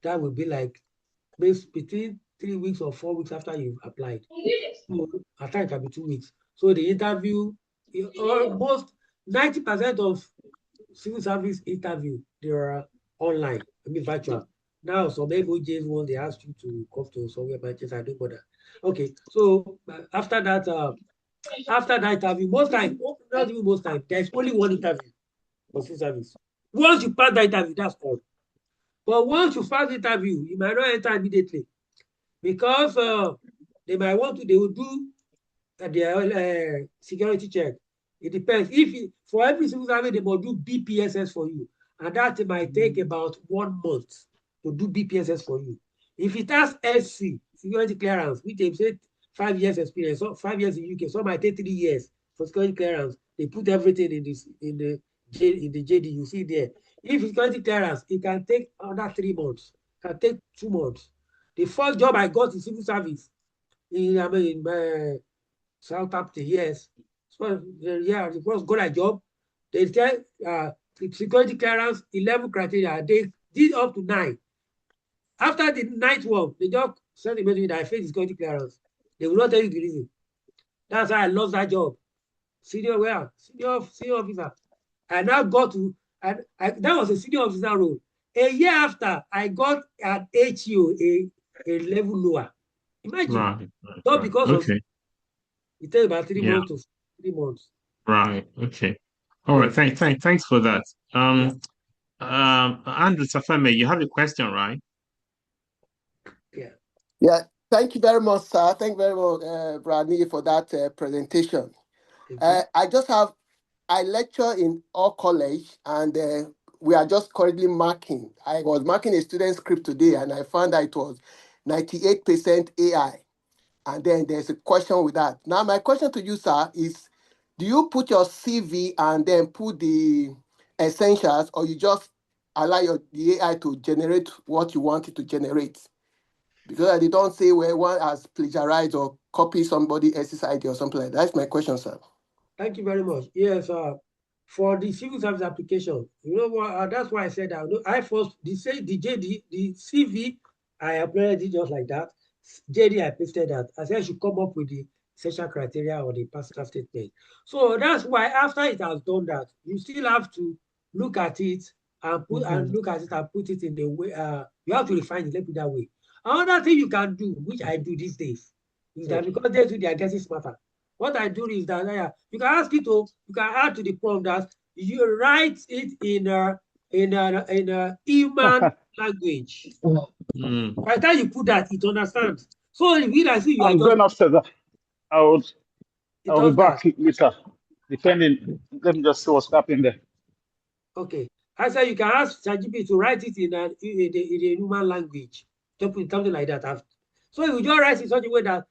that will be like between 3 weeks or 4 weeks after you've applied. So at times it can be 2 weeks. So the interview, almost 90% of civil service interview, they are online, virtual. Now, some FOJs one they ask you to come to somewhere branches. I don't bother. Okay, so after that interview, most time, not even most time, there's only one interview for civil service. Once you pass that interview, that's all. But once you pass the interview, you might not enter immediately because they might want to. They will do their security check. It depends. For every civil service, they must do BPSS for you, and that might take about 1 month to do BPSS for you. If it has SC, security clearance, which they say 5 years experience, so 5 years in UK, some might take 3 years for security clearance. They put everything in the JD. You see there. If security clearance, it can take another 3 months. It can take 2 months. The first job I got in civil service in Southampton, yes. So yeah, the first got a job. They tell security clearance 11 criteria. They did up to 9. After the 9th one, they just sent a message that I failed security clearance. They will not tell you the reason. That's why I lost that job. Senior officer. I now got to that was a senior officer role. A year after, I got an HEO, a level lower. Imagine, not because of Okay. it takes about 3 Yeah. months to 3 months. Right. Okay. All right. Yes. Thanks for that. Yeah. Andrew Safame, you have a question, right? Yeah. Yeah. Thank you very much, sir. Thank you very much, Brani, for that presentation. I lecture in all college, and we are just currently marking. I was marking a student script today, and I found that it was 98% AI. And then there's a question with that. Now, my question to you, sir, is do you put your CV and then put the essentials, or you just allow the AI to generate what you want it to generate? Because they don't say where one has plagiarized or copied somebody else's idea or something like that. That's my question, sir. Thank you very much. Yes, for the civil service application, you know what? That's why I said that. I first the JD, the CV, I uploaded it just like that. JD, I pasted that. I said I should come up with the essential criteria or the personal statement. So that's why after it has done that, you still have to look at it and look at it and put it in the way. You have to refine it. Let me put it that way. Another thing you can do, which I do these days, is that because they are getting smarter. What I do is that you can ask it to, you can add to the prompt that you write it in a human language. By the time you put that, it understands. So if you like, you are I'm just going upstairs. I'll be back that. later. Depending, let me just see what's happening there. Okay. I said you can ask ChatGPT to write it in a human language. Something like that. So you just write it in such a way that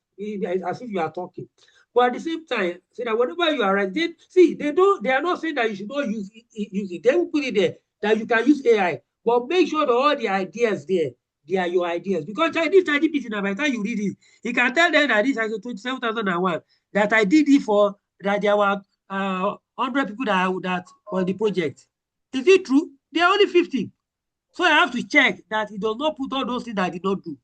as if you are talking. But at the same time, say that whatever you are writing, they are not saying that you should not use it. They will put it there that you can use AI. But make sure that all the ideas there, they are your ideas. Because this ChatGPT, now by the time you read it, you can tell them that this is 27,001, that I did it for, that there were 100 people that on the project. Is it true? There are only 50. So I have to check that it does not put all those things that I did not do.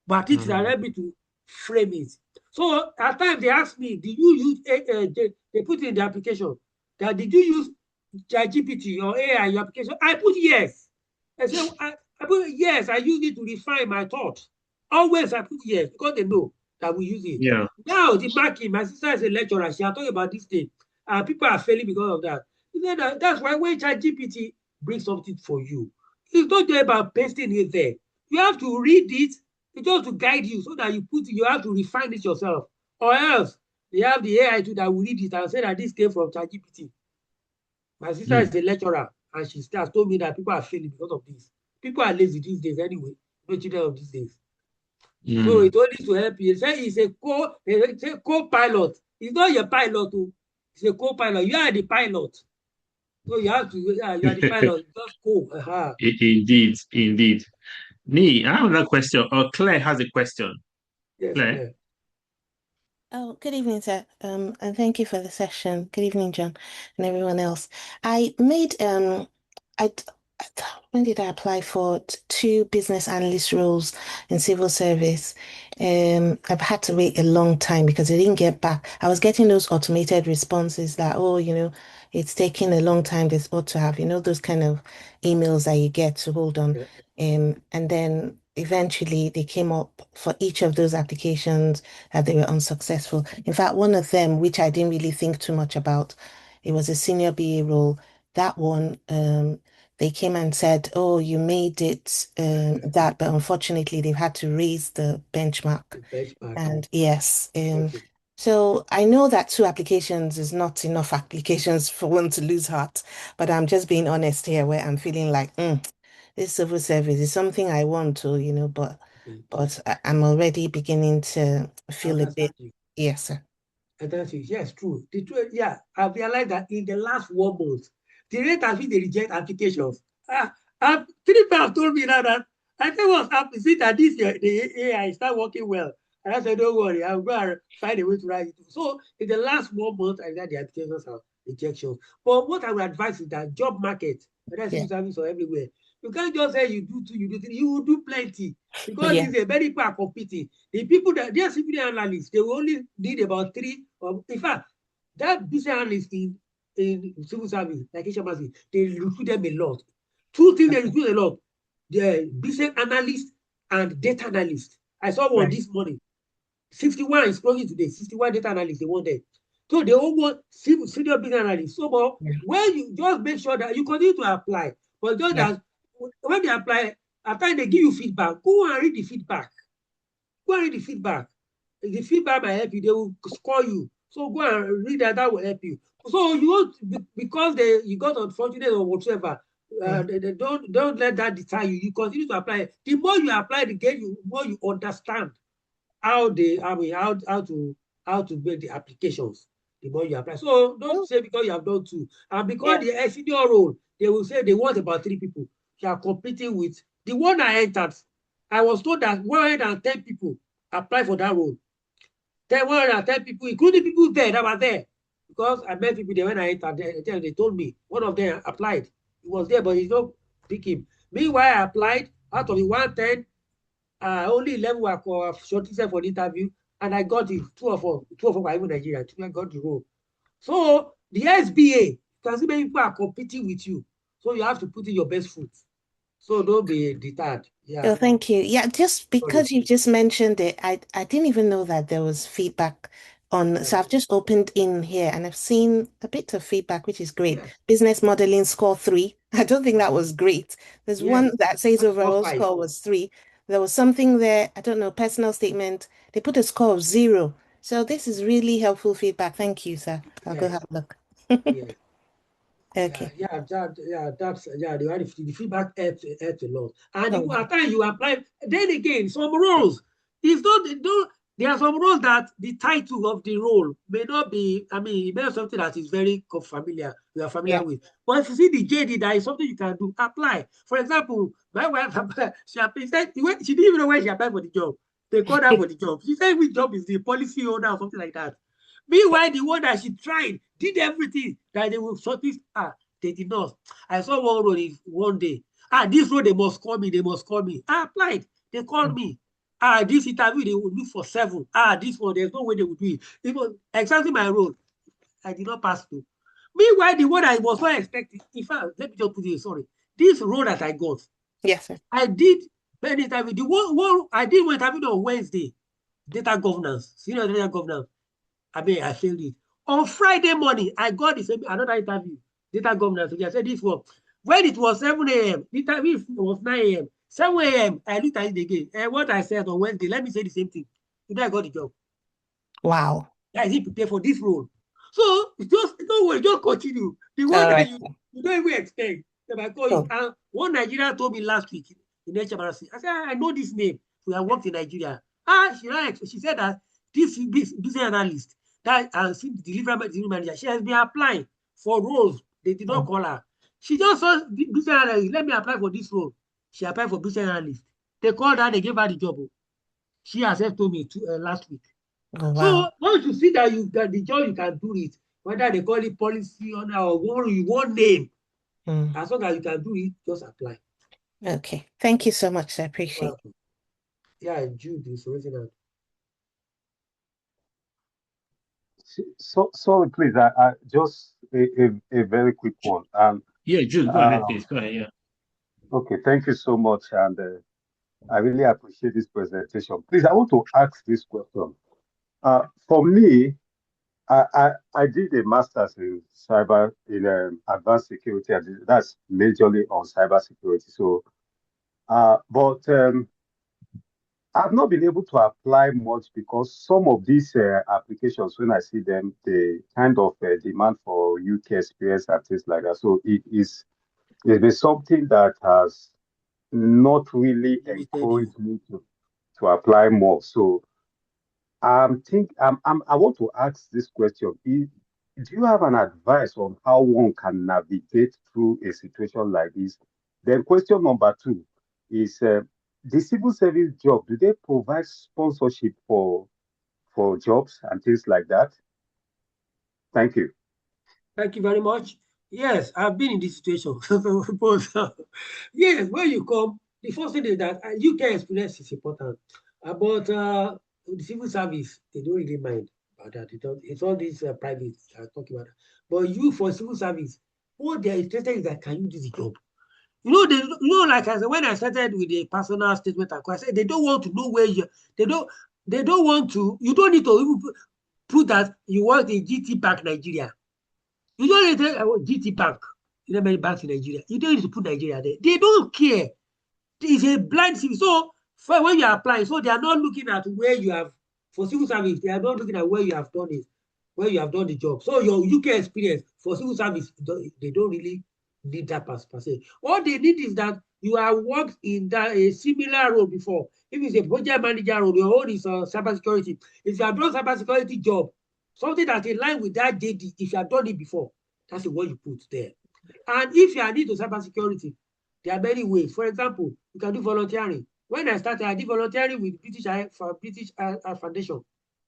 But it allowed me to frame it. So at times they ask me, did you use they put in the application that did you use ChatGPT or AI in your application? I put yes. I say I put yes, I use it to refine my thoughts. Always I put yes because they know that we use it. Yeah. Now the marking, my sister is a lecturer, she are talking about this thing. And people are failing because of that. That's why when ChatGPT brings something for you, it's not just about pasting it there. You have to read it. It's just to guide you so that you have to refine it yourself. Or else they have the AI too that will read it and say that this came from ChatGPT. My sister is a lecturer and she has told me that people are failing because of this. People are lazy these days anyway, no children of these days. So it only to help you. Say it's a co-pilot. It's not your pilot, it's a co-pilot. You are the pilot. So you have to, you are the pilot, just go. Indeed. Me, I have another question. Claire has a question. Yes, Claire? Claire. Oh, good evening, sir. And thank you for the session. Good evening, John, and everyone else. I made I when did I apply for two business analyst roles in civil service? I've had to wait a long time because I didn't get back. I was getting those automated responses that, oh, it's taking a long time. They're supposed to have, those kind of emails that you get to hold on. Yeah. And then eventually they came up for each of those applications that they were unsuccessful. In fact, one of them, which I didn't really think too much about, it was a senior BA role. That one, they came and said, "Oh, you made it that," but unfortunately, they've had to raise the benchmark. Benchmark. And yes, Okay. so I know that two applications is not enough applications for one to lose heart, but I'm just being honest here, where I'm feeling like, this civil service is something I want to, but Okay. I'm already beginning to I feel a bit, understand you. yes, sir. That's it. Yes, true. The truth, yeah, I've realized that in the last 1 month, the rate at which they reject applications. Three people have told me now that I think what's happening is that the AI start working well. And I said, don't worry, I'll go and find a way to write it. So in the last 1 month, I got the applications are rejections. But what I would advise is that job market, whether Yeah, civil service or everywhere, you can't just say you do two, you do three, you will do plenty because yeah, it's a very people are competing. The people that they are civil analysts, they will only need about three. In fact, that business analyst in civil service, like HMRC, they recruit them a lot. Two things they recruit a lot: the business analyst and data analyst. I saw one right, this morning. 61 is closing today. 61 data analysts they want them. So they all want senior business analysts. So, but yeah, when you just make sure that you continue to apply, but just yeah, that when they apply, after they give you feedback, go and read the feedback. Go and read the feedback. If the feedback might help you, they will score you. So go and read that, that will help you. So you won't because you got unfortunate or whatever. yeah. They don't let that deter you. You continue to apply. The more you apply, the more you understand how they, I mean, how to make the applications. The more you apply. So don't Oh, say because you have done two, and because yeah, the senior role, they will say they want about three people. You are competing with the one I entered. I was told that 110 people apply for that role. Then 110 people, including people there that were there. Because I met people there when I entered there, they told me one of them applied. He was there, but he's not pick him. Meanwhile, I applied out of the 110, only 11 were shortlisted for the interview, and I got it. Two of them were even Nigerian. Two I got the role. So the SBA, you can see many people are competing with you. So you have to put in your best foot. So don't be deterred. oh, Yeah. thank you. Yeah, just Sorry. because you just mentioned it, I didn't even know that there was feedback on. Yeah. So I've just opened in here and I've seen a bit of feedback, which is great. Yes. Business modeling score 3. I don't think that was great. There's one Yes. that says That's score overall 5. score was 3. There was something there, I don't know, personal statement. They put a score of 0. So this is really helpful feedback. Thank you, sir. I'll go Yes. have a look. Yes. Okay. The feedback helps a lot. And Oh, at times you apply, then again, some roles, it's not, there are some roles that the title of the role may not be, I mean, it may be something that is very familiar, you are yeah. familiar with. But if you see the JD, that is something you can do, apply. For example, my wife, she applied, she didn't even know where she applied for the job. They called her for the job. She said, which job is the policy owner or something like that. Meanwhile, the one that she tried, did everything that they will shortlist her. They did not. I saw one road one day. This road, they must call me, they must call me. I applied. They called me. This interview, they would look for 7. This one, there's no way they would do it. It was exactly my role. I did not pass through. Meanwhile, the one I was not expecting, in fact, let me just put it, sorry. This role that I got, Yes, sir. I did many interview. The one I did one interview on Wednesday, data governance, senior data governance. I mean, I failed it. On Friday morning, I got the same another interview, data governance. I said this one. When it was 7 a.m., the interview was 9 a.m. 7 a.m., I looked at it again. And what I said on Wednesday, let me say the same thing. Today I got the job. Wow. I didn't prepare for this role. So just don't worry, just continue. The one All that right. you don't even expect. They might call you. Cool. And one Nigerian told me last week in HMRC. I said, I know this name. We have worked in Nigeria. She said that this business analyst that delivery manager, she has been applying for roles. They did not Oh, call her. She just saw business analyst. Let me apply for this role. She applied for business analyst. They called her. They gave her the job. She herself told me last week. oh, wow. So once you see that you got the job, you can do it. Whether they call it policy or one name, Mm. as long as you can do it, just apply. Okay. Thank you so much. I appreciate it. Well, yeah, Jude is raising out. So sorry, please. Just a very quick one. Yeah, Jude, go ahead, Um, please. Go ahead. Yeah. Okay, thank you so much. And I really appreciate this presentation. Please, I want to ask this question. For me, I did a master's in cyber in advanced security. That's majorly on cyber security. So, but I've not been able to apply much because some of these applications, when I see them, they kind of demand for UK experience and things like that. So it's been something that has not really Limited you. encouraged me to apply more. So I want to ask this question. Do you have an advice on how one can navigate through a situation like this? Then question number two is the civil service job, do they provide sponsorship for jobs and things like that? Thank you. Thank you very much. Yes, I've been in this situation. But, yes, when you come, the first thing is that UK experience is important. But the civil service, they don't really mind about that. It's all these private talking about that. But you, for civil service, what they're interested in is that can you do the job? Like I said, when I started with the personal statement, I said they don't want to know where you. They don't. They don't want to. You don't need to even put that you work in GT Bank Nigeria. You don't need to GT Bank. You know many banks in Nigeria. You don't need to put Nigeria there. They don't care. It's a blind civil. So for when you are applying, so they are not looking at where you have for civil service. They are not looking at where you have done it, where you have done the job. So your UK experience for civil service, they don't really need that per se. All they need is that you have worked in that a similar role before. If it's a project manager role, your own is cybersecurity. If you have done cybersecurity job, something that's in line with that JD, if you have done it before, that's the one you put there. And if you are new to cybersecurity, there are many ways. For example, you can do volunteering. When I started, I did volunteering with British Foundation.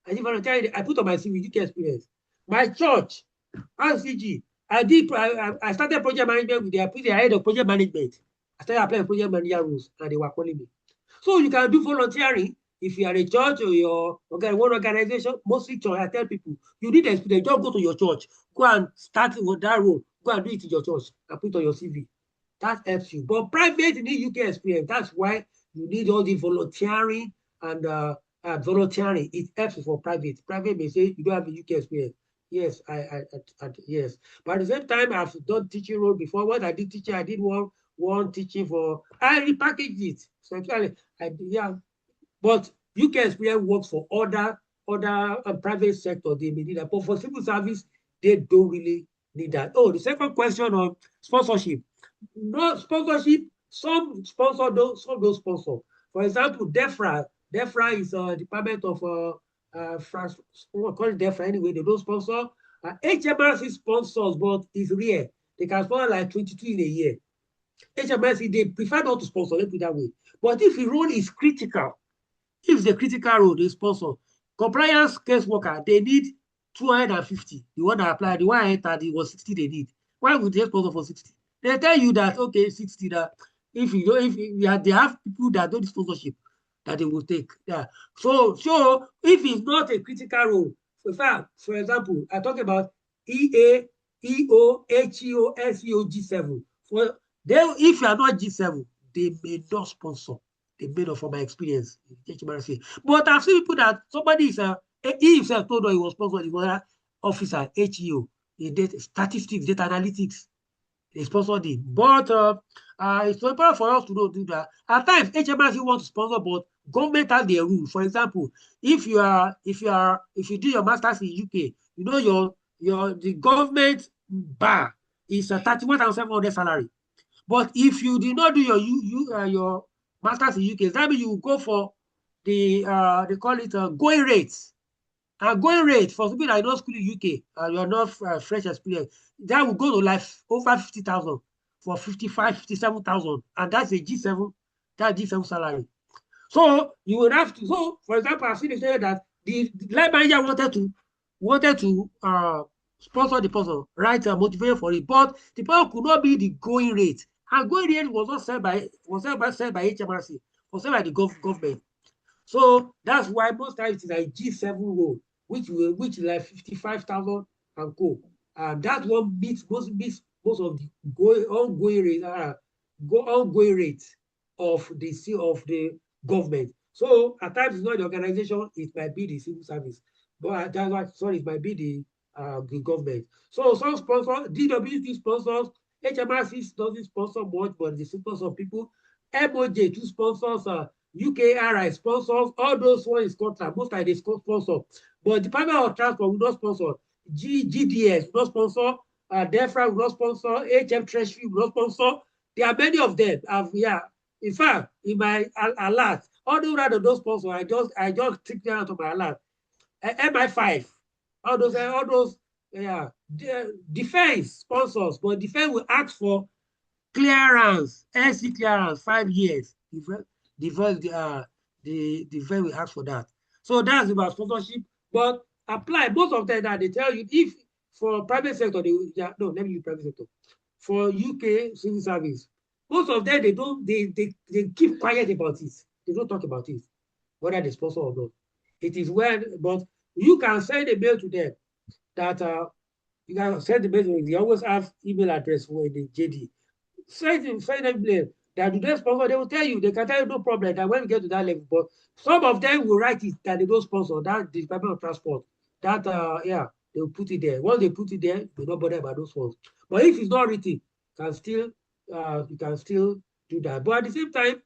I did volunteering. I put on my CV UK experience. My church, RCG, I started project management with the head of project management. I started applying project manager rules, and they were calling me. So you can do volunteering if you are a church or your one organization. Mostly church, I tell people you need experience. Just go to your church, go and start with that role, go and do it in your church and put on your CV. That helps you. But private, you need UK experience. That's why you need all the volunteering and volunteering. It helps you for private. Private may say you don't have a UK experience. Yes, yes. But at the same time, I've done teaching role before. When I did teaching, I did one teaching for. I repackaged it. So actually, yeah. But UK experience works for other private sector. They may need that. But for civil service, they don't really need that. Oh, the second question on sponsorship. No sponsorship. Some sponsor those, some don't sponsor. For example, DEFRA. DEFRA is a Department of France. We call it DEFRA anyway. They don't sponsor. HMRC sponsors, but it's rare. They can sponsor like 22 in a year. HMRC, they prefer not to sponsor, let's put it that way. But if the role is critical, if it's a critical role, they sponsor. Compliance case worker, they need 250. The one that applied, the one I entered, it was 60 they need. Why would they sponsor for 60? They tell you that, okay, 60, that if you don't, they have people that don't sponsorship that they will take. Yeah. So if it's not a critical role, for example, I talk about EA, EO, HEO, SEO, G7. For them, if you are not G7, they may not sponsor. They may not, from my experience. But I've seen people that somebody is he himself told us he was sponsored, he was an officer, HEO, in data, statistics, data analytics. They sponsored him. But it's important for us to know do that. At times, HMRC wants to sponsor, but government has their rule. For example, if you do your masters in UK, you know the government bar is a 31,700 salary. But if you did not do your masters in UK, that means you go for the they call it going rates. And going rate for people that are not school in UK and you're not fresh experience, that will go to like over 50,000 for 55, 57,000. And that's a G7, that G7 salary. So you would have to, so for example, I've seen a that the line manager wanted to sponsor the person, write a motivation for it, but the person could not be the going rate. And going rate was not set by HMRC, was set by the government. So that's why most times it's like G7 role, which is like 55,000 and co. And that one meets most of the ongoing rates. ongoing rate of the government. So at times it's not the organization, it might be the civil service. But that's why, sorry, it might be the government. So some sponsors, DWC sponsors, HMRC doesn't sponsor much, but the sponsor people, MOJ two sponsors, UKRI sponsors, all those ones in Scotland, most of they sponsor. But Department of Transport will not sponsor, GDS will not sponsor, DEFRA will not sponsor, HM Treasury will not sponsor. There are many of them. In fact, in my alert, all those sponsors, I just take them out of my alert. MI5, all those defense sponsors, but defense will ask for clearance, SC clearance, 5 years. The defense will ask for that. So that's about sponsorship. But apply most of them that they tell you if for private sector, no, let me use private sector. For UK civil service, most of them they keep quiet about it. They don't talk about it, whether they sponsor or not. It is well, but you can send a mail to them that you can send the mail to them. They always have email address for the JD. Send them mail that do they sponsor, they will tell you, they can tell you no problem that when we get to that level. But some of them will write it that they don't sponsor, that the Department of Transport. That they will put it there. Once they put it there, they don't bother about those ones. But if it's not written, you can still do that. But at the same time,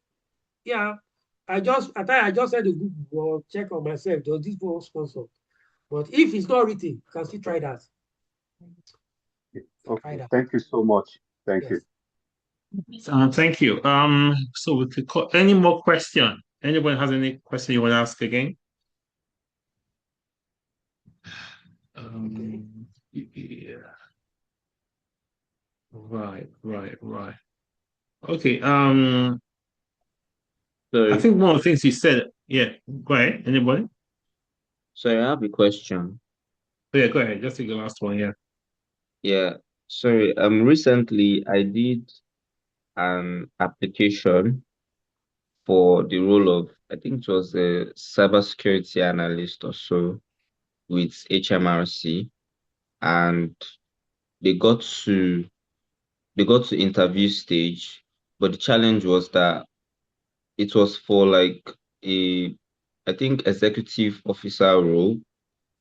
I just said a Google check on myself. Does this one sponsor? But if it's not written, you can still try that. Okay, thank you so much. Thank you. Thank you. So we could call any more question. Anyone has any question you want to ask again? Yeah. Right. Okay. Sorry. I think one of the things you said. Yeah. Go ahead. Anybody? So I have a question. Oh, yeah. Go ahead. Just take the last one. Yeah. Yeah. Sorry. Recently I did an application for the role of, I think it was a cybersecurity analyst or so with HMRC, and they got to interview stage, but the challenge was that it was for like a, I think, executive officer role,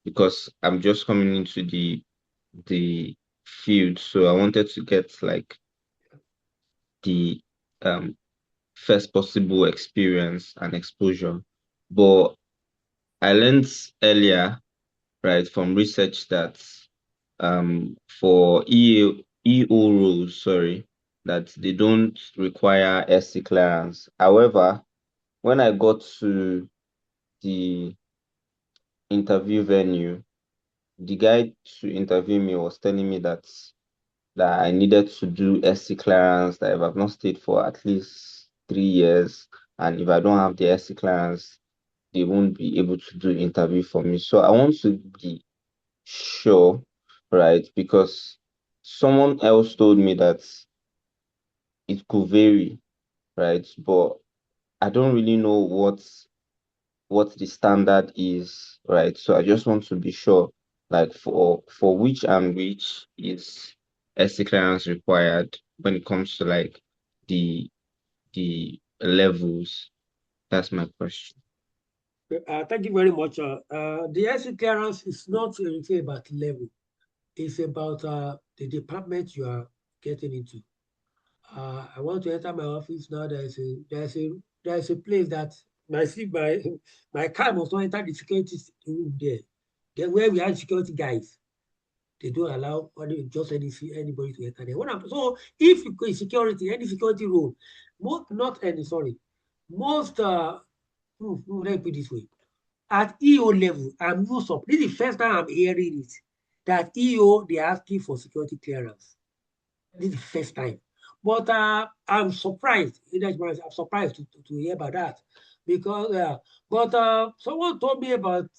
because I'm just coming into the field, so I wanted to get like the first possible experience and exposure. But I learned earlier, right, from research that for EO roles, sorry, that they don't require SC clearance. However, when I got to the interview venue, the guy to interview me was telling me that I needed to do SC clearance, that if I've not stayed for at least 3 years, and if I don't have the SC clearance, they won't be able to do interview for me. So I want to be sure, right? Because someone else told me that it could vary, right? But I don't really know what the standard is, right? So I just want to be sure, like for which and which is SC clearance required when it comes to like the levels. That's my question. Thank you very much. The SC clearance is not anything about level. It's about the department you are getting into. I want to enter my office now. There's a place that my car must not enter the security room there. Then where we have security guys, they don't allow anybody to enter there. So if you go in security, any security role, most let me put it this way. At EO level, I'm not surprised. This is the first time I'm hearing it. That EO, they're asking for security clearance. This is the first time. But I'm surprised. I'm surprised to hear about that. Because, someone told me about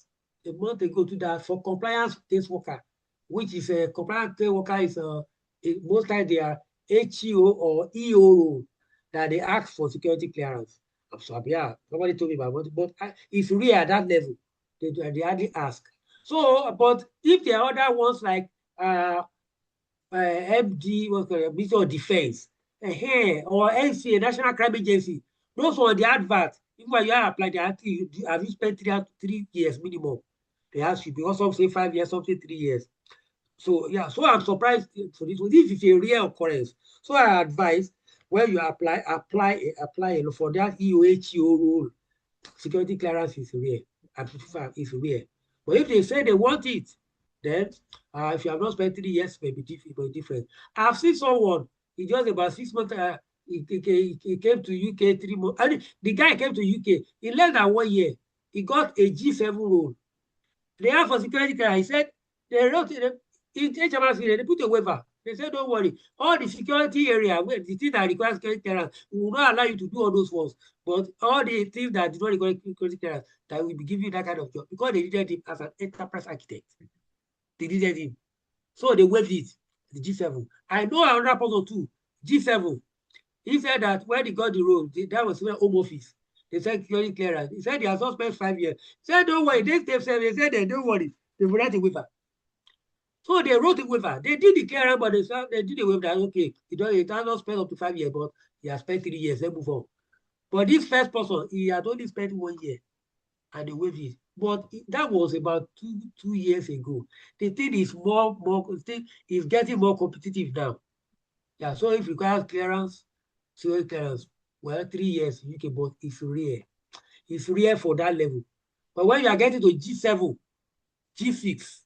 a month ago to that for compliance case worker, which is a compliance case worker is most times they are HEO or EO role that they ask for security clearance. I'm sorry, somebody told me about it, but it's real at that level. They hardly ask. So, but if there are other ones like MD, Minister of Defense, or NCA, National Crime Agency. Those were the advert. Even when you are applied, they ask you, have you spent 3 years minimum? They ask you, because some say 5 years, some say 3 years. So yeah, so I'm surprised for this one. This is a rare occurrence. So I advise when you apply for that EOHEO role, security clearance is rare. And 55 is rare. But if they say they want it, then if you have not spent 3 years, it may be different. I've seen someone, he just about 6 months, he came to UK 3 months. I mean, the guy came to UK in less than 1 year. He got a G7 role. They have for security clearance. He said they wrote it in HMRC, they put a waiver. They said, don't worry, all the security area, where the things that require security clearance, we will not allow you to do all those ones. But all the things that do not require security clearance, that will be giving you that kind of job, because they needed him as an enterprise architect. They needed him. So they waived it, the G7. I know another person too, G7. He said that when he got the role, that was home office. They said security clearance. He said he has not spent 5 years. He said, don't worry, they said, don't worry, they will write a waiver. So they wrote a waiver. They did the clearance, but they did a waiver that, okay, he has not spent up to 5 years, but he has spent 3 years, then move on. But this first person, he had only spent 1 year, and they waived it. But that was about 2 years ago. The thing is is getting more competitive now. Yeah, so if you requires clearance, security clearance, well, 3 years in UK, but it's rare. It's rare for that level. But when you are getting to G7, G6,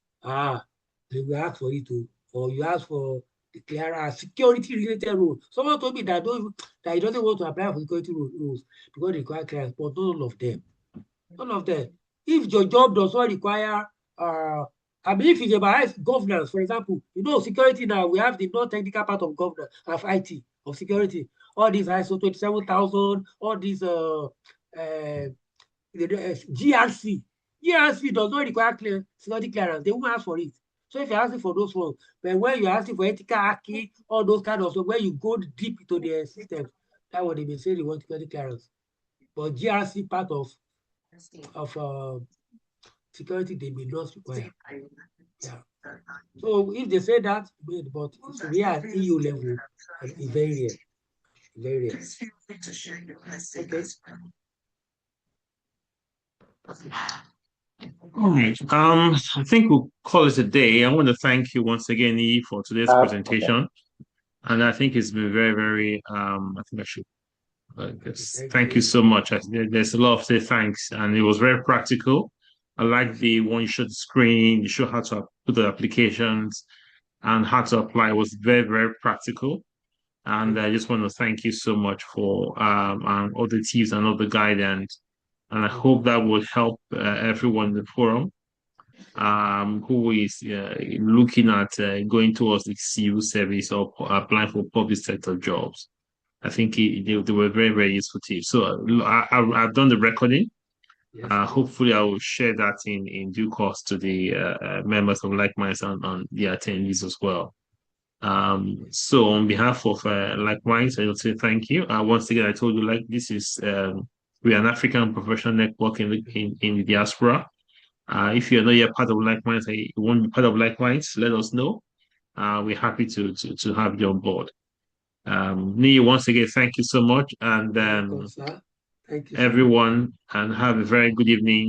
they will ask for it too, or you ask for the clearance, security related role. Someone told me that he doesn't want to apply for security roles because they require clearance, but none of them. None of them. If your job does not require, I mean, if it's about governance, for example, security now, we have the non-technical part of governance, of IT, of security. All these ISO 27000, all these GRC. GRC does not require security clearance. They won't ask for it. So if you're asking for those ones, but when you're asking for ethical hacking, all those kind of stuff, where you go deep into their systems, that's what they may say they want security clearance. But GRC part of security, they may not require. Yeah. So if they say that, but it's real at EU level, and it's very rare. Very rare. Okay. All right. I think we'll call it a day. I want to thank you once again, E, for today's presentation. And I think it's been very, very I think I should thank you so much. There's a lot of say thanks, and it was very practical. I like the one you showed the screen, you show how to put the applications and how to apply. It was very, very practical. And I just want to thank you so much for all the tips and all the guidance. And I hope that will help everyone in the forum who is looking at going towards the civil service or applying for public sector jobs. I think they were very, very useful tips. So I've done the recording. Yes. Hopefully, I will share that in due course to the members of LikeMinds and the attendees as well. So on behalf of LikeMinds, I will say thank you. Once again, I told you this is we're an African professional network in the diaspora. If you're not yet part of LikeMinds, you want to be part of LikeMinds, let us know. We're happy to have you on board. Nii, once again, thank you so much, and Welcome, sir. Thank you, everyone, and have a very good evening.